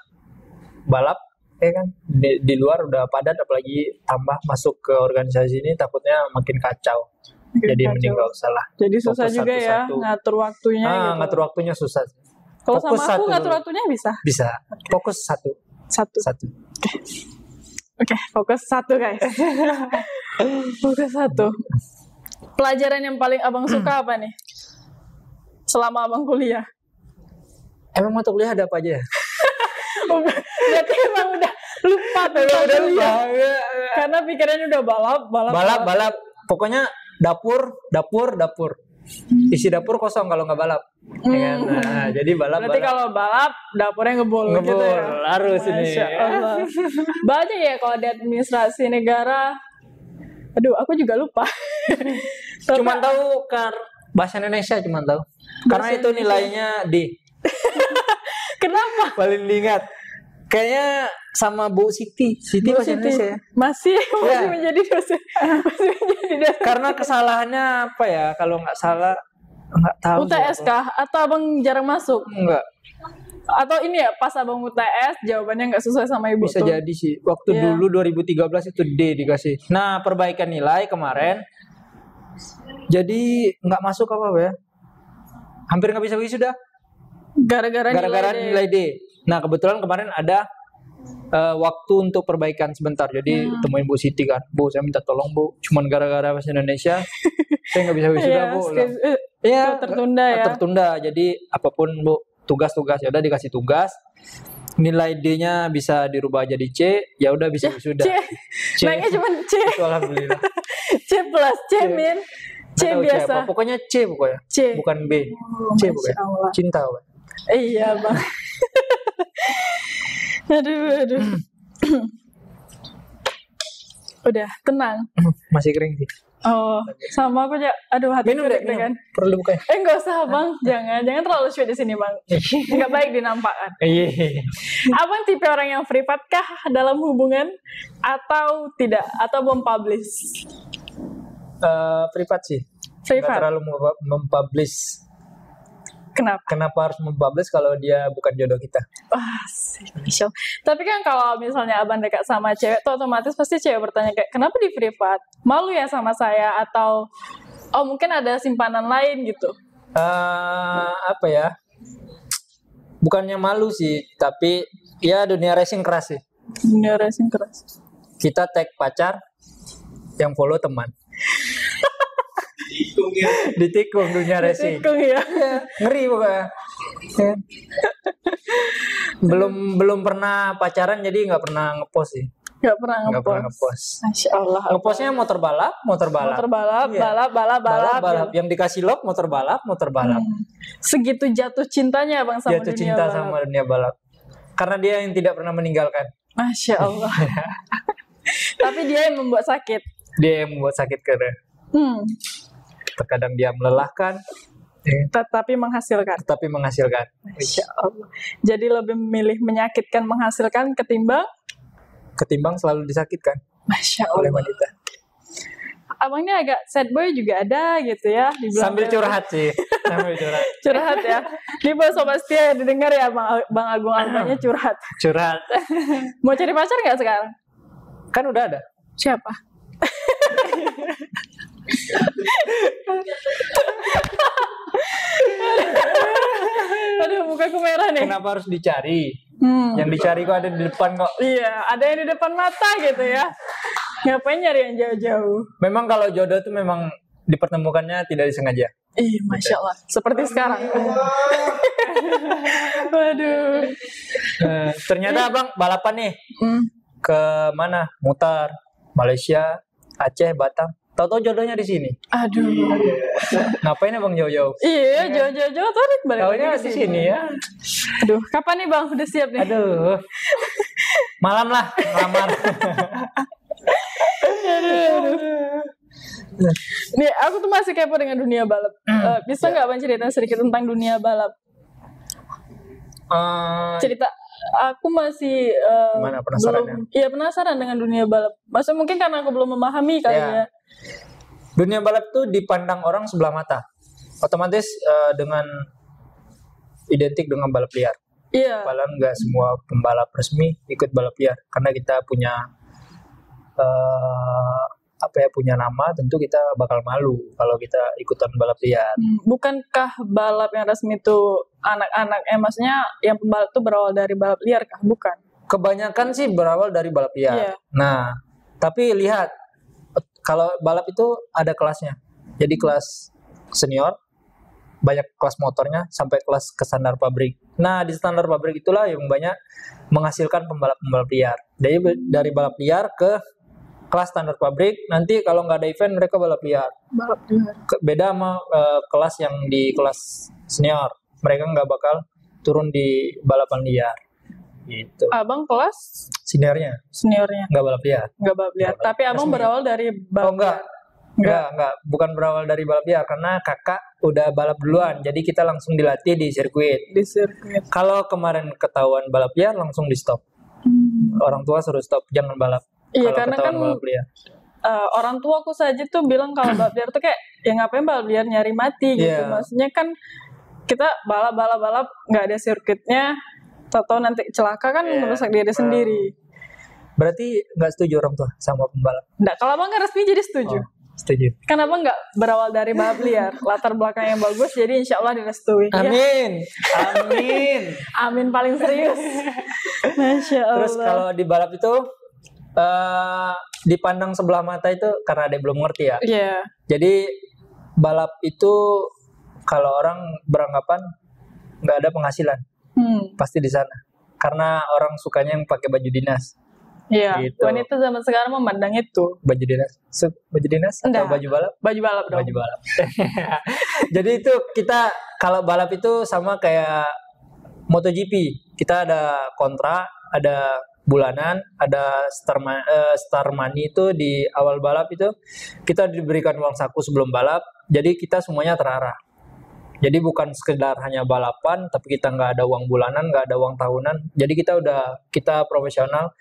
S2: balap, ya kan. Di luar udah padat, apalagi tambah masuk ke organisasi ini takutnya makin kacau. Jadi mending nggak usah lah.
S1: Jadi susah juga ya ngatur waktunya. Gitu.
S2: Ngatur waktunya susah.
S1: Kalau sama aku ngatur waktunya bisa?
S2: Bisa. Fokus satu.
S1: Oke, fokus satu guys. Fokus satu. Pelajaran yang paling abang suka apa nih? Selama abang kuliah?
S2: Emang mata kuliah ada apa aja?
S1: Berarti emang udah lupa tuh. Udah lupa. Karena pikirannya udah balap.
S2: Pokoknya dapur. Isi dapur kosong kalau nggak balap. Ya kan? Nah, jadi balap.
S1: Berarti kalau balap dapurnya ngebul gitu ya.
S2: Harus ini.
S1: Masya Allah. Banyak ya kalau di administrasi negara. Aduh, aku juga lupa.
S2: Cuman tahu bahasa Indonesia cuman tahu. Karena itu nilainya D.
S1: Kenapa?
S2: Paling diingat. Kayaknya sama Bu Siti. Siti bahasa Indonesia ya?
S1: Masih
S2: Ya.
S1: menjadi dosen. Masih menjadi dosen.
S2: Karena kesalahannya apa ya? Kalau nggak salah nggak tahu.
S1: UTS kah? Atau abang jarang masuk?
S2: Enggak.
S1: Atau ini ya pas abang UTS jawabannya nggak sesuai sama ibu
S2: Bisa
S1: tuh?
S2: jadi sih. Waktu
S1: Iya.
S2: dulu 2013 itu D dikasih. Nah, perbaikan nilai kemarin. Jadi nggak masuk apa ya? Hampir nggak bisa wisuda.
S1: Gara-gara
S2: Nilai D. Nah, kebetulan kemarin ada waktu untuk perbaikan sebentar. Jadi temuin Bu Siti kan. Bu, saya minta tolong Bu. Cuman gara-gara bahasa Indonesia saya nggak bisa wisuda
S1: Iya,
S2: Bu.
S1: itu tertunda ya.
S2: Tertunda. Jadi apapun Bu, tugas-tugas ya udah dikasih tugas. Nilai D-nya bisa dirubah jadi C, ya udah bisa wisuda.
S1: C. Naiknya cuma C.
S2: Itu alhamdulillah.
S1: C plus C min. C
S2: Nggak tahu
S1: biasa.
S2: apa. Pokoknya C pokoknya.
S1: C.
S2: Bukan B. C
S1: Masya
S2: pokoknya.
S1: Allah.
S2: Cinta Pak.
S1: Iya bang. aduh. Udah tenang.
S2: Masih kering sih.
S1: Oh, sama aku aja. Aduh, hati
S2: Minum deh,
S1: kan.
S2: Perlu buka.
S1: Enggak usah bang, jangan terlalu sweet di sini bang. Enggak baik dinampakkan.
S2: Iya.
S1: Abang tipe orang yang privat kah dalam hubungan atau tidak atau mempublish?
S2: Privat sih. Nggak
S1: Privat.
S2: terlalu mempublish.
S1: Kenapa?
S2: Kenapa harus mempublish kalau dia bukan jodoh kita?
S1: Wah, Michelle. Tapi kan kalau misalnya abang dekat sama cewek, tuh otomatis pasti cewek bertanya kayak, kenapa di privat? Malu ya sama saya? Atau, oh mungkin ada simpanan lain gitu?
S2: Apa ya? Bukannya malu sih, tapi ya dunia racing keras sih.
S1: Dunia racing keras.
S2: Kita tag pacar, yang follow teman. Ditikung dunia racing.
S1: Tikung ya.
S2: Ngeri pokoknya. Ya. belum pernah pacaran jadi nggak pernah ngepost sih.
S1: Gak pernah
S2: Nggak pernah
S1: ngepost.
S2: ngepost.
S1: Masya Allah.
S2: Ngepostnya motor balap.
S1: Motor balap,
S2: Iya.
S1: balap.
S2: Yang dikasih lock motor balap.
S1: Segitu jatuh cintanya bang sama
S2: Jatuh
S1: dunia
S2: cinta
S1: balap.
S2: sama dunia balap. Karena dia yang tidak pernah meninggalkan.
S1: Masya Allah. Tapi dia yang membuat sakit.
S2: Dia yang membuat sakit karena terkadang dia melelahkan,
S1: Tetapi menghasilkan.
S2: tetapi menghasilkan.
S1: Masya Allah. Jadi lebih memilih menyakitkan menghasilkan ketimbang
S2: Ketimbang selalu disakitkan
S1: Masya
S2: oleh
S1: Allah.
S2: wanita.
S1: Abangnya agak sad boy juga ada gitu ya. Dibilang
S2: Sambil
S1: kayak-
S2: curhat sih. Sambil curhat.
S1: Curhat ya. Ini buat Sobat Setia didengar ya Bang Agung Albanya curhat.
S2: Curhat.
S1: Mau cari pacar nggak sekarang?
S2: Kan udah ada.
S1: Siapa? Aduh, mukaku merah nih.
S2: Kenapa harus dicari?
S1: Hmm.
S2: Yang dicari kok ada di depan kok.
S1: Iya, ada yang di depan mata gitu ya. Ngapain nyari yang jauh-jauh?
S2: Memang kalau jodoh tuh memang dipertemukannya tidak disengaja.
S1: Ih, Masya Allah. Seperti sekarang. Waduh.
S2: Ternyata abang balapan nih
S1: Hmm.
S2: ke mana? Mutar, Malaysia, Aceh, Batam. Tahu-tahu jodohnya di sini.
S1: Aduh.
S2: Ngapain abang jauh-jauh?
S1: Iya, jauh-jauh tarik balik
S2: Taunya
S1: lagi
S2: di sini ya.
S1: Aduh, kapan nih Bang? Udah siap nih?
S2: Aduh. Malam lah, ngelamar.
S1: Nih, aku tuh masih kepo dengan dunia balap. Bisa nggak Bang cerita sedikit tentang dunia balap? Cerita. Aku masih
S2: Gimana, penasaran
S1: belum. Iya penasaran dengan dunia balap. Maksudnya mungkin karena aku belum memahami kali
S2: Ya.
S1: ya.
S2: Dunia balap tuh dipandang orang sebelah mata. Otomatis dengan identik dengan balap liar.
S1: Iya.
S2: Padahal nggak semua pembalap resmi ikut balap liar karena kita punya punya nama, tentu kita bakal malu kalau kita ikutan balap liar.
S1: Bukankah balap yang resmi itu anak-anak? Maksudnya yang pembalap itu berawal dari balap liar kah? Bukan.
S2: Kebanyakan sih berawal dari balap liar.
S1: Iya.
S2: Nah, tapi lihat kalau balap itu ada kelasnya. Jadi kelas senior, banyak kelas motornya sampai kelas ke standar pabrik. Nah, di standar pabrik itulah yang banyak menghasilkan pembalap-pembalap liar. Dari balap liar ke kelas standar pabrik. Nanti kalau nggak ada event mereka balap liar.
S1: Balap liar.
S2: Beda sama kelas yang di kelas senior. Mereka nggak bakal turun di balapan liar. Gitu.
S1: Abang kelas
S2: Seniornya
S1: seniornya
S2: nggak balap liar.
S1: nggak balap liar.
S2: Nggak balap.
S1: Tapi abang
S2: Resmi.
S1: berawal dari balap
S2: Oh enggak.
S1: liar.
S2: Enggak, bukan berawal dari balap liar karena kakak udah balap duluan. Jadi kita langsung dilatih di sirkuit.
S1: Di sirkuit.
S2: Kalau kemarin ketahuan balap liar langsung di stop. Orang tua suruh stop, jangan balap.
S1: Iya,
S2: Kalau
S1: karena
S2: ketahuan
S1: kan
S2: balap liar.
S1: Orang tua aku saja tuh bilang kalau balap liar tuh kayak ya ngapain balap liar nyari mati gitu.
S2: Iya.
S1: Maksudnya kan kita balap nggak ada sirkuitnya, atau nanti celaka kan
S2: Iya.
S1: merusak diri sendiri.
S2: Berarti nggak setuju orang tua sama pembalap?
S1: Nggak, kalau abang nggak resmi jadi setuju.
S2: Oh, setuju.
S1: Kenapa nggak berawal dari balap liar? Latar belakang yang bagus, jadi insya Allah direstui. Ya.
S2: Amin, amin.
S1: Amin paling serius. Masya Allah.
S2: Terus kalau di balap itu dipandang sebelah mata itu karena ada yang belum ngerti ya.
S1: Iya.
S2: Jadi balap itu kalau orang beranggapan nggak ada penghasilan, pasti di sana. Karena orang sukanya yang pakai baju dinas.
S1: Iya.
S2: Gitu.
S1: Wanita zaman sekarang memandang itu.
S2: Baju dinas, baju dinas atau
S1: Enggak.
S2: baju balap?
S1: Baju balap dong.
S2: Baju balap. Jadi itu kita kalau balap itu sama kayak MotoGP. Kita ada kontrak, ada bulanan, ada star money itu di awal balap itu kita diberikan uang saku sebelum balap. Jadi kita semuanya terarah. Jadi bukan sekedar hanya balapan, tapi kita nggak ada uang bulanan, nggak ada uang tahunan. Jadi kita profesional.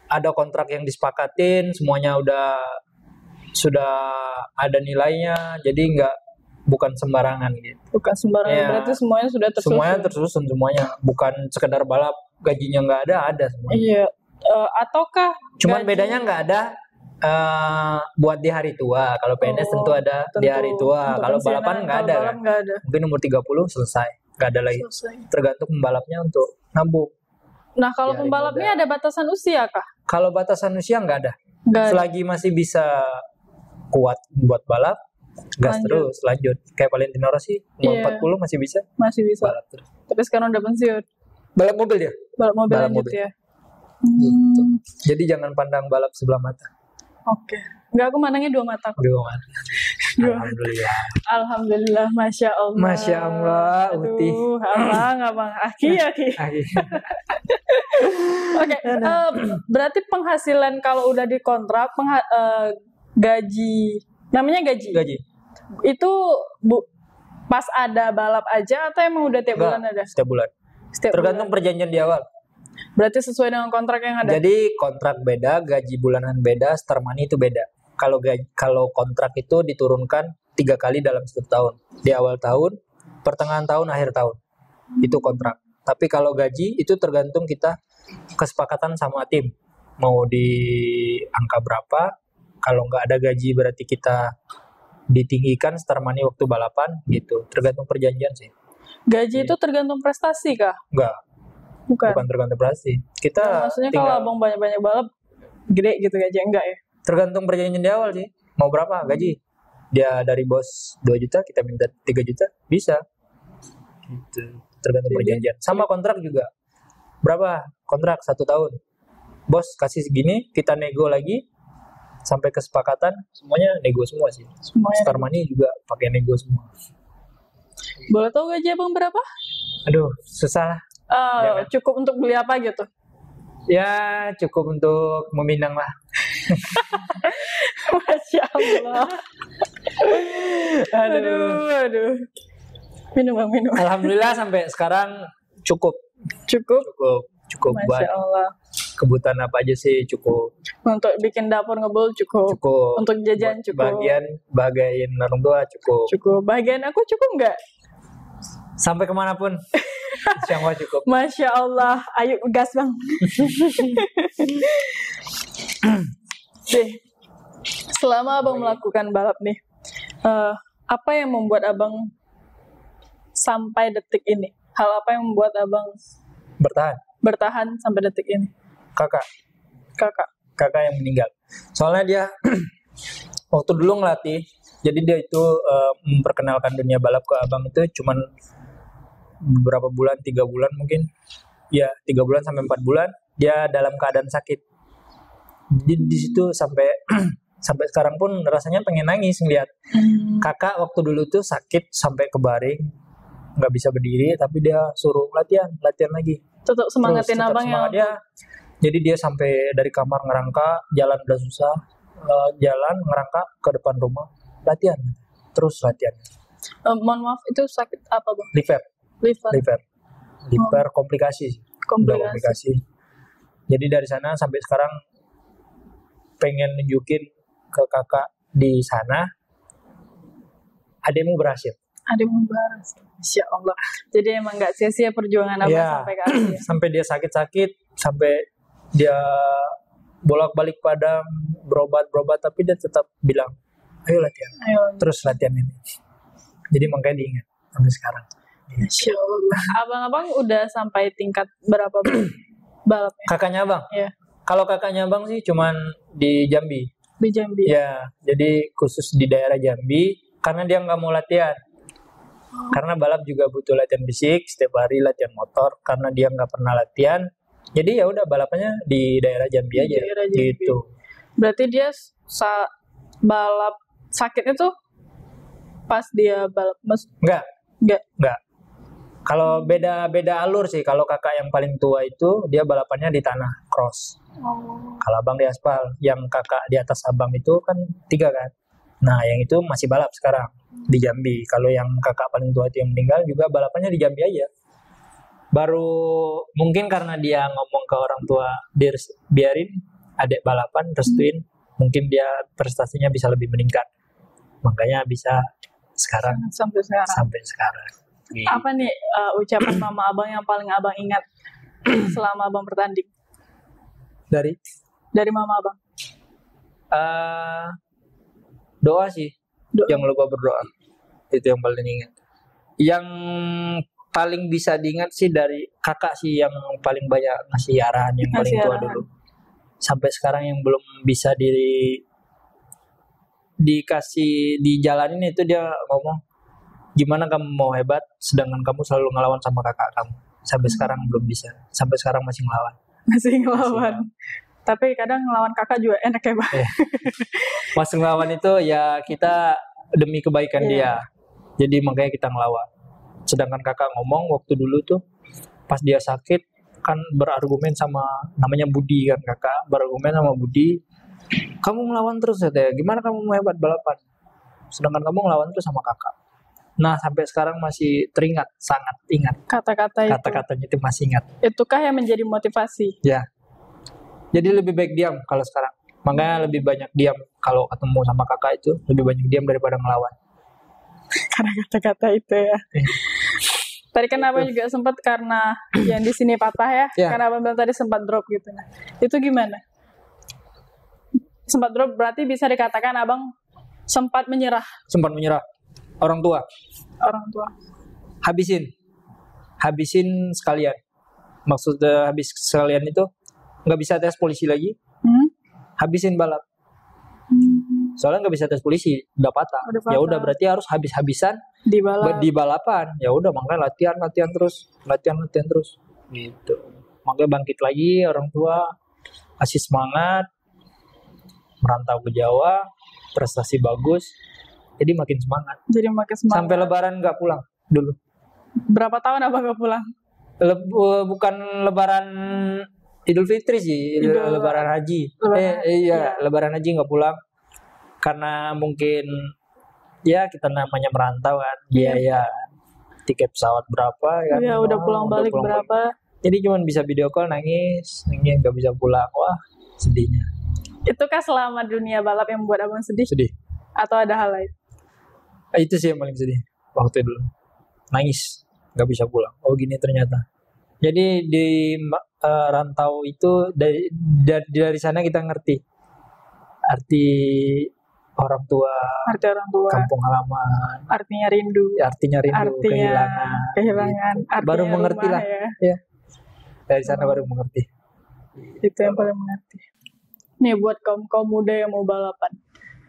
S2: Ada kontrak yang disepakatin, semuanya sudah ada nilainya. Jadi bukan sembarangan gitu.
S1: Bukan sembarangan,
S2: Iya.
S1: berarti semuanya sudah tersusun.
S2: Semuanya tersusun semuanya, bukan sekedar balap gajinya nggak ada semuanya.
S1: Iya. Ataukah
S2: Cuman
S1: gaji-
S2: bedanya nggak ada buat di hari tua. Kalau PNS tentu ada di hari tua.
S1: Untuk
S2: Kalau
S1: pensiunan,
S2: balapan nggak
S1: kalau
S2: ada
S1: balap
S2: kan.
S1: nggak ada.
S2: Mungkin umur 30 selesai, nggak ada lagi.
S1: Selesai.
S2: Tergantung pembalapnya untuk nabung.
S1: Nah, kalau
S2: Di hari
S1: pembalapnya ada batasan usia kah?
S2: Kalau batasan usia nggak ada.
S1: Nggak ada.
S2: Selagi masih bisa kuat buat balap, gas
S1: Lanjut.
S2: terus lanjut. Kayak Valentino Rossi, umur
S1: Iya.
S2: 40 masih bisa
S1: Masih bisa.
S2: balap terus.
S1: Tapi sekarang udah pensiun.
S2: Balap mobil dia.
S1: Balap mobil
S2: Balap
S1: lanjut
S2: mobil.
S1: ya.
S2: Gitu. Jadi jangan pandang balap sebelah mata.
S1: Oke. Enggak, aku mandangnya dua mata kok.
S2: Dua mata.
S1: Dua.
S2: Alhamdulillah.
S1: Alhamdulillah, Masya Allah.
S2: Masya Allah, Uti.
S1: Aduh, abang. Aki. Oke, berarti penghasilan kalau udah dikontrak, gaji, namanya gaji.
S2: Gaji.
S1: Itu pas ada balap aja atau emang udah tiap bulan ada?
S2: Setiap bulan.
S1: Setiap
S2: Tergantung
S1: bulan.
S2: perjanjian di awal.
S1: Berarti sesuai dengan kontrak yang ada.
S2: Jadi kontrak beda, gaji bulanan beda, star money itu beda. Kalau kontrak itu diturunkan 3 kali dalam setiap tahun. Di awal tahun, pertengahan tahun, akhir tahun. Itu kontrak. Tapi kalau gaji itu tergantung kita kesepakatan sama tim. Mau di angka berapa. Kalau nggak ada gaji berarti kita ditinggikan star money waktu balapan gitu. Tergantung perjanjian sih.
S1: Gaji itu tergantung prestasi kah?
S2: Enggak,
S1: Bukan.
S2: bukan tergantung prestasi.
S1: Nah,
S2: Kita
S1: maksudnya
S2: tinggal
S1: kalau abang banyak-banyak balap, gede gitu gaji enggak ya?
S2: tergantung perjanjian di awal sih. Mau berapa gaji? Dia dari bos 2 juta, kita minta 3 juta, bisa. Gitu. Tergantung
S1: Jadi-
S2: perjanjian. Sama kontrak juga. Berapa? Kontrak 1 tahun. Bos kasih segini, kita nego lagi sampai kesepakatan, semuanya nego semua sih.
S1: Semuanya.
S2: Star money juga pakai nego semua.
S1: Boleh tahu gaji abang berapa?
S2: Aduh, susah lah. Jangan.
S1: Cukup untuk beli apa gitu?
S2: Ya, cukup untuk meminang lah.
S1: Masya Allah. Aduh. Minum bang, minum.
S2: Alhamdulillah sampai sekarang cukup
S1: Cukup.
S2: buat
S1: Masya Allah.
S2: kebutuhan apa aja sih cukup.
S1: Untuk bikin dapur ngebul cukup. Untuk jajan
S2: Buat
S1: cukup.
S2: bagian orang tua cukup.
S1: Cukup. Bagian aku cukup nggak?
S2: Sampai kemanapun insya Allah cukup.
S1: Masya Allah. Ayo gas bang. Deh. Selama abang melakukan balap nih, apa yang membuat abang sampai detik ini? Hal apa yang membuat abang bertahan sampai detik ini?
S2: Kakak
S1: Kakak.
S2: yang meninggal. Soalnya dia waktu dulu ngelatih, jadi dia itu memperkenalkan dunia balap ke abang itu cuman beberapa bulan, 3 bulan mungkin. Ya, 3 bulan sampai 4 bulan dia dalam keadaan sakit. Jadi di situ sampai sampai sekarang pun rasanya pengen nangis ngeliat kakak waktu dulu tuh sakit sampai kebaring, nggak bisa berdiri, tapi dia suruh latihan lagi.
S1: Tetap semangatin
S2: Tetap
S1: abang
S2: semangat
S1: ya.
S2: dia. Jadi dia sampai dari kamar ngerangka, jalan udah susah, jalan ngerangka ke depan rumah, latihan, terus latihan.
S1: Mohon maaf, itu sakit apa bang?
S2: Liver komplikasi. Udah
S1: Komplikasi.
S2: komplikasi. Jadi dari sana sampai sekarang pengen nunjukin ke kakak di sana, adekmu berhasil.
S1: Ada membahas. Insya Allah. Jadi emang nggak sia-sia perjuangan abang
S2: Iya.
S1: sampai ke Asia.
S2: Sampai dia sakit-sakit, sampai dia bolak-balik Padang, berobat, tapi dia tetap bilang, ayo latihan,
S1: Ayo.
S2: terus latihan ini. Jadi makanya diingat sampai sekarang.
S1: Insya Allah. Abang-abang udah sampai tingkat berapa balapnya?
S2: Kakaknya abang?
S1: Iya.
S2: Kalau kakaknya abang sih cuman di Jambi.
S1: Di Jambi.
S2: Ya, jadi khusus di daerah Jambi, karena dia nggak mau latihan. Karena balap juga butuh latihan fisik, setiap hari latihan motor, karena dia nggak pernah latihan. Jadi ya udah balapannya di daerah Jambi aja,
S1: daerah Jambi.
S2: gitu.
S1: Berarti dia balap sakitnya tuh pas dia balap
S2: Enggak.
S1: Enggak.
S2: Kalau beda alur sih. Kalau kakak yang paling tua itu dia balapannya di tanah cross. Kalau abang di aspal. Yang kakak di atas abang itu kan 3 kan. Nah yang itu masih balap sekarang di Jambi. Kalau yang kakak paling tua itu yang meninggal juga balapannya di Jambi aja. Baru mungkin karena dia ngomong ke orang tua, biarin adek balapan, restuin, mungkin dia prestasinya bisa lebih meningkat. Makanya bisa sekarang
S1: sampai sekarang.
S2: Gitu.
S1: Apa nih ucapan mama abang yang paling abang ingat selama abang bertanding? Dari mama abang.
S2: Doa sih. Jangan lupa berdoa. Itu yang paling ingat. Yang paling bisa diingat sih dari kakak sih, yang paling banyak ngasih arahan, yang paling tua dulu. Sampai sekarang yang belum bisa dikasih dijalanin itu dia ngomong, gimana kamu mau hebat sedangkan kamu selalu ngelawan sama kakak kamu. Sampai sekarang belum bisa. Sampai sekarang masih ngelawan.
S1: Masih ngelawan. Tapi kadang ngelawan kakak juga enak ya bang.
S2: Masih ngelawan itu ya kita demi kebaikan dia. Jadi makanya kita ngelawan. Sedangkan kakak ngomong waktu dulu tuh pas dia sakit kan berargumen sama, namanya Budi kan, kakak berargumen sama Budi, kamu ngelawan terus ya, gimana kamu mau hebat balapan sedangkan kamu ngelawan terus sama kakak. Nah sampai sekarang masih teringat, sangat ingat kata-katanya itu, masih ingat.
S1: Itukah yang menjadi motivasi?
S2: Ya, jadi lebih baik diam kalau sekarang. Makanya lebih banyak diam kalau ketemu sama kakak, itu lebih banyak diam daripada ngelawan.
S1: Karena kata-kata itu ya. Tadi kan abang juga sempat karena yang di sini patah ya. Karena abang bilang tadi sempat drop gitu. Nah, itu gimana? Sempat drop berarti bisa dikatakan abang sempat menyerah.
S2: Sempat menyerah. Orang tua. Habisin sekalian. Maksudnya habis sekalian itu nggak bisa tes polisi lagi. Habisin balap. Soalnya nggak bisa tes polisi, udah patah. Ya udah berarti harus habis-habisan di balapan. Ya udah makanya latihan terus. Gitu. Makanya bangkit lagi orang tua, kasih semangat, merantau ke Jawa, prestasi bagus. Jadi makin semangat. Sampai lebaran nggak pulang dulu.
S1: Berapa tahun abang nggak pulang?
S2: Bukan lebaran Idul Fitri sih, lebaran haji. Lebaran haji nggak pulang. Karena mungkin ya kita namanya merantau kan, biaya tiket pesawat berapa kan.
S1: Iya, udah pulang balik berapa.
S2: Jadi cuma bisa video call, nangis nggak bisa pulang. Wah, sedihnya.
S1: Itukah selama dunia balap yang membuat abang sedih?
S2: Sedih.
S1: Atau ada hal lain?
S2: Itu sih yang paling sedih waktu dulu. Nangis, nggak bisa pulang. Oh gini ternyata. Jadi di rantau itu dari sana kita ngerti arti orang tua, kampung halaman,
S1: artinya rindu, kehilangan,
S2: baru mengerti lah. Ya. Dari sana baru mengerti.
S1: Itu yang paling mengerti. Nih buat kaum muda yang mau balapan,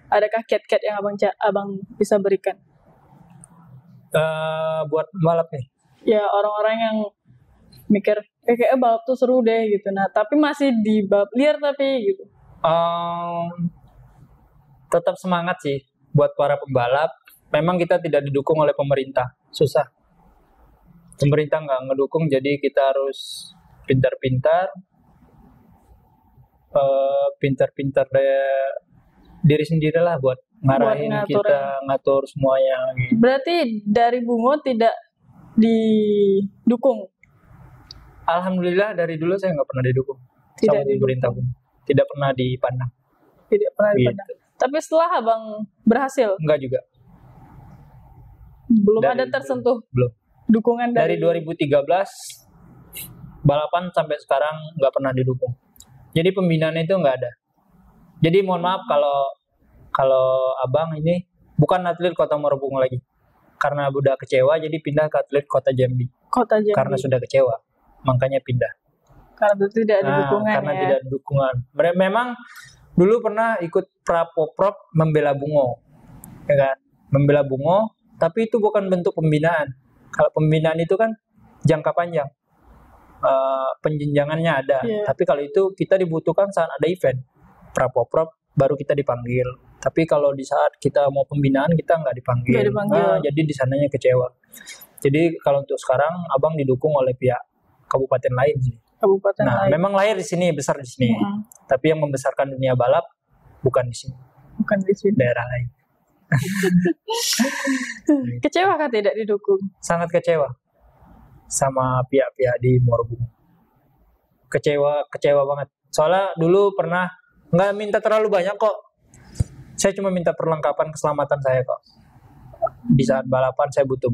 S1: adakah kiat-kiat yang abang bisa berikan?
S2: Buat balap nih?
S1: Ya orang-orang yang mikir, kayaknya balap tuh seru deh gitu. Nah tapi masih di balap liar tapi gitu.
S2: Tetap semangat sih buat para pembalap. Memang kita tidak didukung oleh pemerintah, susah. Pemerintah nggak ngedukung, jadi kita harus pintar-pintar, diri sendirilah buat ngarahin
S1: ngatur
S2: kita, ngatur semuanya. Gitu.
S1: Berarti dari Bungo tidak didukung?
S2: Alhamdulillah dari dulu saya nggak pernah didukung
S1: Tidak
S2: sama pemerintah pun, tidak pernah dipandang.
S1: Tidak pernah
S2: Gitu.
S1: dipandang. Tapi setelah abang berhasil,
S2: Enggak juga.
S1: belum
S2: Dari-
S1: ada tersentuh
S2: belum.
S1: dukungan
S2: Dari
S1: dari
S2: 2013 balapan sampai sekarang nggak pernah didukung. Jadi pembinaan itu nggak ada. Jadi mohon maaf kalau abang ini bukan atlet Kota Morebungo lagi. Karena udah kecewa jadi pindah ke atlet Kota Jambi.
S1: Kota Jambi.
S2: Karena sudah kecewa, makanya pindah.
S1: Karena tidak ada dukungan
S2: karena
S1: ya.
S2: tidak ada dukungan. Memang dulu pernah ikut Prapoprop membela Bungo, ya kan? Membela Bungo, tapi itu bukan bentuk pembinaan. Kalau pembinaan itu kan jangka panjang, penjenjangannya ada.
S1: Iya.
S2: Tapi kalau itu kita dibutuhkan saat ada event Prapoprop baru kita dipanggil. Tapi kalau di saat kita mau pembinaan kita nggak dipanggil.
S1: Nggak dipanggil.
S2: Jadi di sananya kecewa. Jadi kalau untuk sekarang abang didukung oleh pihak kabupaten lain sih.
S1: Kabupaten
S2: Nah,
S1: lain.
S2: memang lahir di sini, besar di sini.
S1: Mm-mm.
S2: Tapi yang membesarkan dunia balap bukan di sini,
S1: Bukan di sini.
S2: daerah lain.
S1: Kecewa kah tidak didukung?
S2: Sangat kecewa sama pihak-pihak di Morebungo. Kecewa banget. Soalnya dulu pernah nggak minta terlalu banyak kok. Saya cuma minta perlengkapan keselamatan saya kok. Di saat balapan saya butuh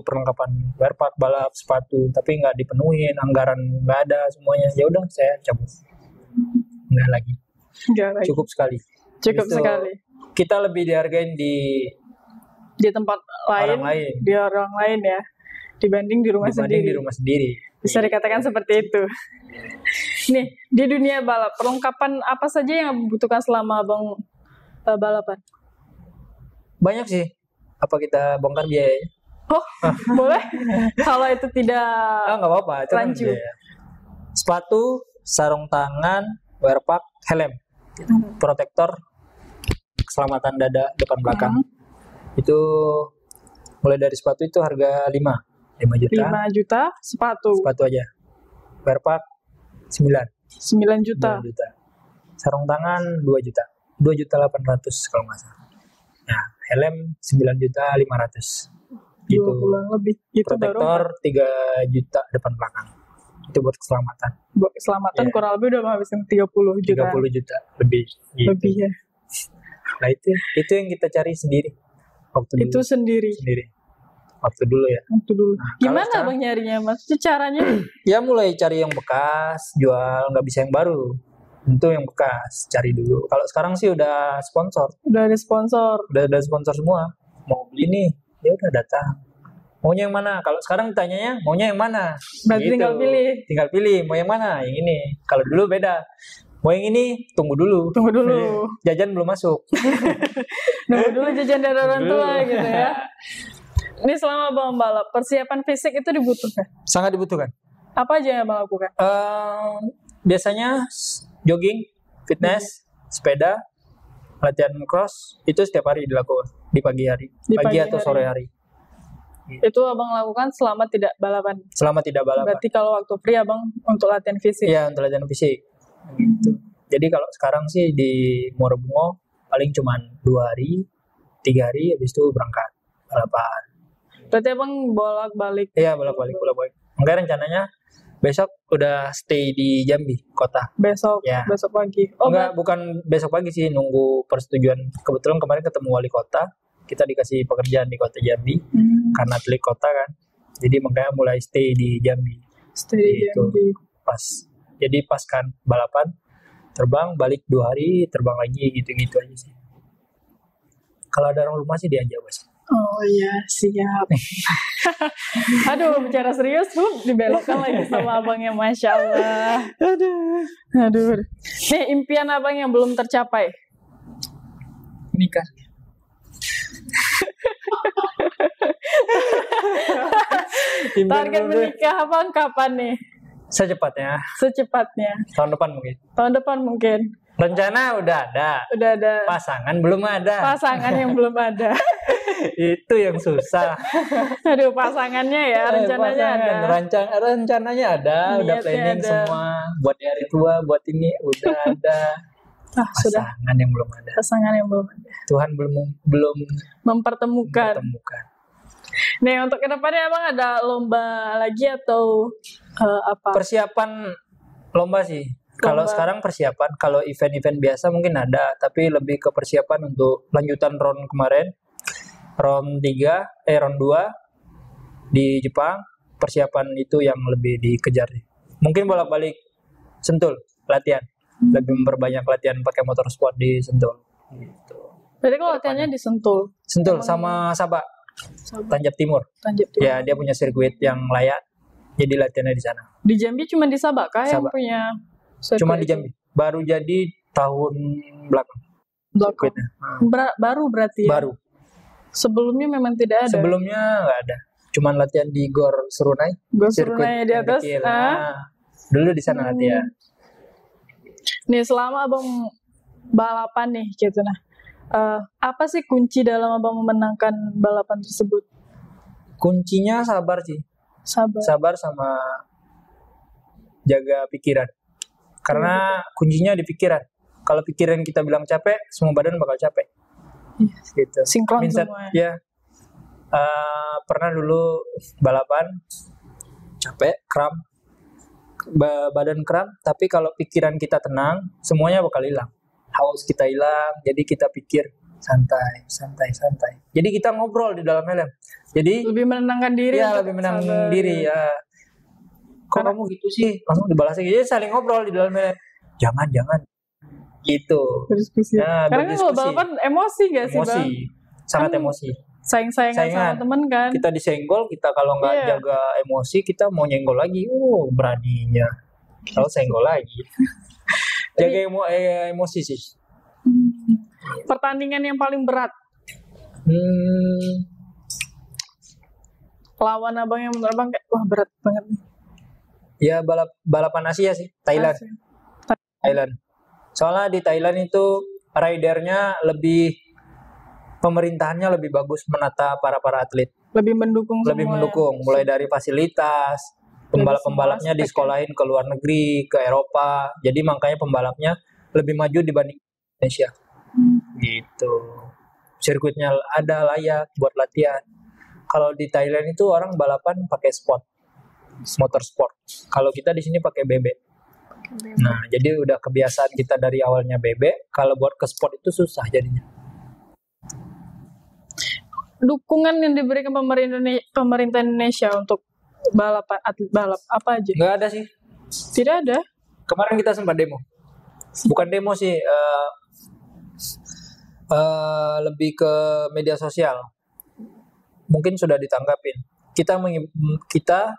S2: perlengkapan wear pack, balap, sepatu, tapi nggak dipenuhin, anggaran nggak ada semuanya. Ya udah saya cabut. Nggak lagi.
S1: Enggak lagi.
S2: Cukup sekali.
S1: Cukup
S2: Itu
S1: sekali.
S2: Kita lebih dihargain di
S1: Di tempat lain,
S2: orang lain
S1: di orang lain ya, dibanding di rumah
S2: dibanding
S1: sendiri.
S2: di rumah sendiri.
S1: Bisa dikatakan seperti itu. Nih, di dunia balap, perlengkapan apa saja yang dibutuhkan selama abang balapan?
S2: Banyak sih. Apa kita bongkar biayanya?
S1: Oh, boleh? Kalau itu tidak
S2: Nggak apa-apa. Itu kan
S1: lanjut.
S2: biaya. Sepatu, sarung tangan, wear pack, helm, protektor, keselamatan dada depan belakang. Itu mulai dari sepatu itu harga 5 juta.
S1: 5 juta sepatu,
S2: Sepatu aja. Wear pack 9
S1: 9 juta.
S2: juta. Sarung tangan 2 juta. 2.800.000 kalau nggak salah. Nah, helm 9.500.000. Gitu.
S1: 2 bulan lebih. Itu baru
S2: Protektor 3 juta depan belakang. Itu buat keselamatan.
S1: buat keselamatan
S2: Iya.
S1: kurang lebih udah menghabiskan 30 juta.
S2: 30 juta lebih. Gitu.
S1: Lebih ya.
S2: Nah, itu yang kita cari sendiri. Waktu
S1: Itu
S2: dulu.
S1: sendiri.
S2: Waktu dulu ya.
S1: Waktu dulu.
S2: Nah, kalau
S1: Gimana
S2: sekarang-
S1: abang nyarinya mas? Itu caranya?
S2: Ya mulai cari yang bekas, jual, nggak bisa yang baru. Tentu yang bekas, cari dulu. Kalau sekarang sih udah sponsor.
S1: Udah ada sponsor.
S2: Udah ada sponsor semua. Mau beli nih, ya udah datang. Maunya yang mana? Kalau sekarang ditanyanya, maunya yang mana?
S1: Berarti tinggal pilih.
S2: Tinggal pilih, mau yang mana? Yang ini. Kalau dulu beda. Mau yang ini, tunggu dulu.
S1: Tunggu dulu.
S2: Jajan belum masuk.
S1: Nunggu dulu jajan dari orang
S2: Dulu.
S1: tua gitu ya. Ini selama abang balap, persiapan fisik itu dibutuhkan.
S2: Sangat dibutuhkan.
S1: Apa aja yang abang lakukan?
S2: Biasanya jogging, fitness, sepeda, latihan cross, itu setiap hari dilakukan. Di pagi hari.
S1: Di
S2: Pagi
S1: pagi
S2: atau
S1: hari.
S2: sore hari.
S1: Itu abang lakukan selama tidak balapan.
S2: Selama tidak balapan.
S1: Berarti kalau waktu free abang untuk latihan fisik.
S2: Iya, untuk latihan fisik. Gitu. Jadi kalau sekarang sih di Morebungo paling cuman 2 hari, 3 hari, habis itu berangkat balapan.
S1: Berarti abang bolak-balik.
S2: Iya, bolak-balik. Makanya rencananya besok udah stay di Jambi, kota.
S1: Besok,
S2: Ya.
S1: besok pagi. Oh,
S2: Enggak, bukan besok pagi sih, nunggu persetujuan. Kebetulan kemarin ketemu wali kota, kita dikasih pekerjaan di kota Jambi, karena atlet kota kan. Jadi makanya mulai stay di Jambi.
S1: stay di
S2: Gitu.
S1: Jambi.
S2: Pas. Jadi pas kan balapan, terbang, balik 2 hari, terbang lagi, gitu-gitu aja sih. Kalau ada orang rumah sih diajak, Bos.
S1: Oh iya, siap. Aduh, bicara serius, dibelokkan lagi sama abangnya, Masya Allah. Aduh. Nih, impian abang yang belum tercapai.
S2: Nikah.
S1: Target menikah abang kapan nih?
S2: Secepatnya,
S1: Secepatnya.
S2: tahun depan mungkin.
S1: Tahun depan mungkin.
S2: Rencana udah ada.
S1: Udah ada
S2: Pasangan belum ada.
S1: pasangan yang belum ada.
S2: Itu yang susah.
S1: Aduh, pasangannya ya, rencananya ada.
S2: Rencananya ada, udah
S1: Niatnya
S2: planning
S1: ada.
S2: semua. Buat di hari tua, buat ini udah ada.
S1: Sudah
S2: Pasangan yang belum ada.
S1: pasangan yang belum ada.
S2: Tuhan belum
S1: Mempertemukan.
S2: menemukan.
S1: Nih, untuk kedepannya Abang ada lomba lagi atau apa?
S2: Persiapan lomba sih. Kalau
S1: Lomba.
S2: sekarang persiapan, kalau event-event biasa mungkin ada, tapi lebih ke persiapan untuk lanjutan round kemarin. Round 2 di Jepang, persiapan itu yang lebih dikejar. Mungkin bolak-balik Sentul latihan, lebih memperbanyak latihan pakai motorsport di Sentul. Gitu.
S1: Jadi kalau latihannya di Sentul,
S2: Sentul sama Sabak, Tanjab Timur.
S1: Tanjab Timur.
S2: Ya, dia punya sirkuit yang layak. Jadi latihannya di sana.
S1: Di Jambi cuma di Sabak kah yang
S2: Sabak.
S1: punya
S2: Cuma
S1: sirkuit
S2: di Jambi. Baru jadi tahun belakang.
S1: belakang?
S2: Sirkuitnya.
S1: Baru berarti ya?
S2: Baru.
S1: Sebelumnya memang tidak ada.
S2: Sebelumnya nggak ada. Cuman latihan di Gor Serunai.
S1: Gue
S2: Sirkuit
S1: suruhnya di
S2: yang
S1: atas.
S2: kecil.
S1: Ah.
S2: Nah, dulu di sana latihan.
S1: Nih, selama Abang balapan nih gitu nah. Apa sih kunci dalam Abang memenangkan balapan tersebut?
S2: Kuncinya sabar sih.
S1: Sabar.
S2: Sabar sama jaga pikiran. Karena kuncinya di pikiran. Kalau pikiran kita bilang capek, semua badan bakal capek. Gitu.
S1: Sinkron
S2: Mindset,
S1: semua.
S2: ya. Pernah dulu balapan capek, kram, badan kram. Tapi kalau pikiran kita tenang, semuanya bakal hilang. Haus kita hilang. Jadi kita pikir santai. Jadi kita ngobrol di dalam helm. Jadi
S1: Lebih menenangkan diri.
S2: ya
S1: untuk
S2: lebih menang
S1: sabar.
S2: diri ya. Kok kamu gitu sih? Langsung dibalas lagi. Jadi saling ngobrol di dalam helm. Jangan. Gitu.
S1: Berdiskusi.
S2: Nah,
S1: Karena kan kalau
S2: berdiskusi.
S1: balapan emosi gak sih
S2: Emosi.
S1: Bang?
S2: Sangat
S1: Kan
S2: emosi.
S1: Saing-saingan sama
S2: Saingan.
S1: temen kan.
S2: Kita disenggol, kita kalau nggak
S1: Iya.
S2: jaga emosi, kita mau nyenggol lagi. Beraninya. Kalau senggol lagi. Jaga emosi sih.
S1: Pertandingan yang paling berat. Lawan Abang yang menurut Abang kayak, wah berat banget nih.
S2: Ya balapan Asia sih, Thailand.
S1: Asik.
S2: Thailand. Soalnya di Thailand itu ridernya pemerintahannya lebih bagus menata para atlet,
S1: Lebih mendukung
S2: lebih
S1: semua.
S2: mendukung mulai dari fasilitas, pembalap-pembalapnya
S1: semua aspek
S2: disekolahin ke luar negeri, ke Eropa. Jadi makanya pembalapnya lebih maju dibanding Indonesia. Gitu. Sirkuitnya ada layak buat latihan. Kalau di Thailand itu orang balapan pakai motorsport. Kalau kita di sini pakai bebek. Nah, jadi udah kebiasaan kita dari awalnya bebek. Kalau buat ke sport itu susah jadinya.
S1: Dukungan yang diberikan pemerintah Indonesia untuk atlet balap apa aja?
S2: Nggak ada sih.
S1: Tidak ada.
S2: Kemarin kita sempat demo. Bukan demo sih, lebih ke media sosial. Mungkin sudah ditanggapin. Kita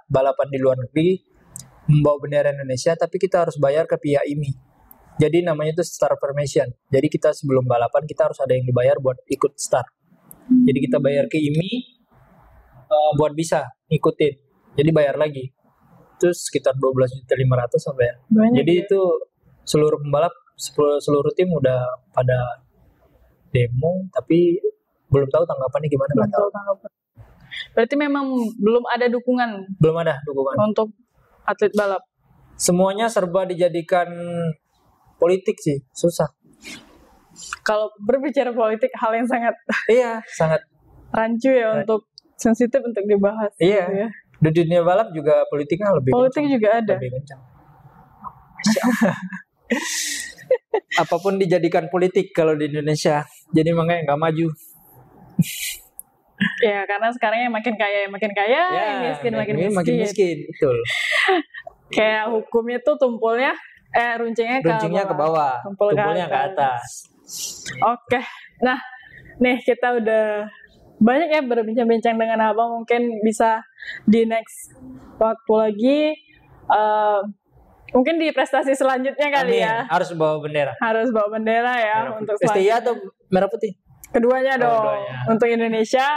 S2: balapan di luar negeri, membawa bendera Indonesia, tapi kita harus bayar ke pihak IMI. Jadi namanya itu start permission. Jadi kita sebelum balapan kita harus ada yang dibayar buat ikut start. Jadi kita bayar ke IMI buat bisa ikutin. Jadi bayar lagi. Itu sekitar 12.500.000 sampai.
S1: Banyak
S2: Jadi
S1: ya.
S2: itu seluruh pembalap, seluruh tim udah pada demo, tapi belum tahu tanggapannya gimana,
S1: Belum
S2: nggak tahu.
S1: tahu tanggapan. Berarti memang belum ada dukungan
S2: Belum ada dukungan.
S1: untuk atlet balap.
S2: Semuanya serba dijadikan politik sih, susah.
S1: Kalau berbicara politik, hal yang sangat
S2: Iya, sangat.
S1: rancu ya untuk sensitif untuk dibahas.
S2: Iya.
S1: gitu ya.
S2: Di dunia balap juga politiknya lebih
S1: Politik
S2: kencang.
S1: juga ada.
S2: Lebih kencang. Apapun dijadikan politik kalau di Indonesia. Jadi makanya nggak maju.
S1: Ya, karena sekarang yang makin kaya, yang makin makin miskin.
S2: Betul.
S1: Kayak hukumnya tuh tumpulnya, runcingnya
S2: Runcingnya ke bawah,
S1: tumpulnya
S2: tumpulnya ke atas.
S1: Oke, nah, nih kita udah banyak ya berbincang-bincang dengan Abang. Mungkin bisa di next waktu lagi, mungkin di prestasi selanjutnya kali
S2: Amin.
S1: ya.
S2: Harus bawa bendera.
S1: Harus bawa bendera ya
S2: Merah
S1: untuk
S2: putih. STI
S1: selanjutnya.
S2: atau merah putih?
S1: Keduanya
S2: Oh,
S1: dong.
S2: keduanya.
S1: Untuk Indonesia,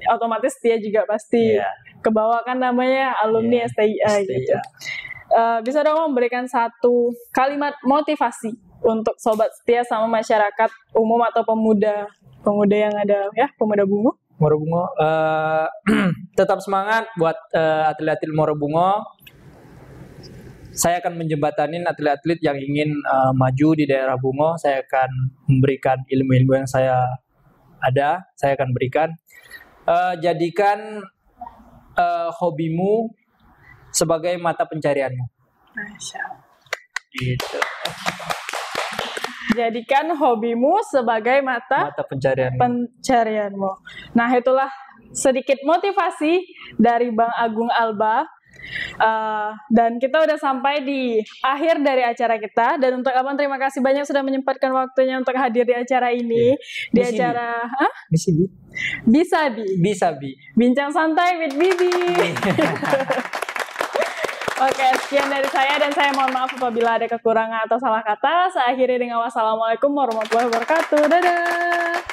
S1: otomatis dia juga pasti
S2: Iya.
S1: kebawa kan namanya alumni
S2: Iya,
S1: STIA
S2: STIA.
S1: gitu. bisa dong memberikan satu kalimat motivasi untuk sobat setia sama masyarakat umum atau pemuda yang ada ya, pemuda Bungo.
S2: Muara Bungo, tetap semangat buat atlet-atlet Muara Bungo. Saya akan menjembatanin atlet-atlet yang ingin maju di daerah Bungo. Saya akan memberikan ilmu-ilmu yang saya akan berikan. Jadikan hobimu sebagai mata pencarianmu. Gitu.
S1: Jadikan hobimu sebagai mata pencarianmu. Nah, itulah sedikit motivasi dari Bang Agung Alba. Dan kita udah sampai di akhir dari acara kita. Dan untuk Abang, terima kasih banyak sudah menyempatkan waktunya untuk hadir di acara ini. Di acara Bisa Bi. Bincang santai with Bibi. Oke, sekian dari saya dan saya mohon maaf apabila ada kekurangan atau salah kata. Saya akhiri dengan wassalamualaikum warahmatullahi wabarakatuh. Dadah.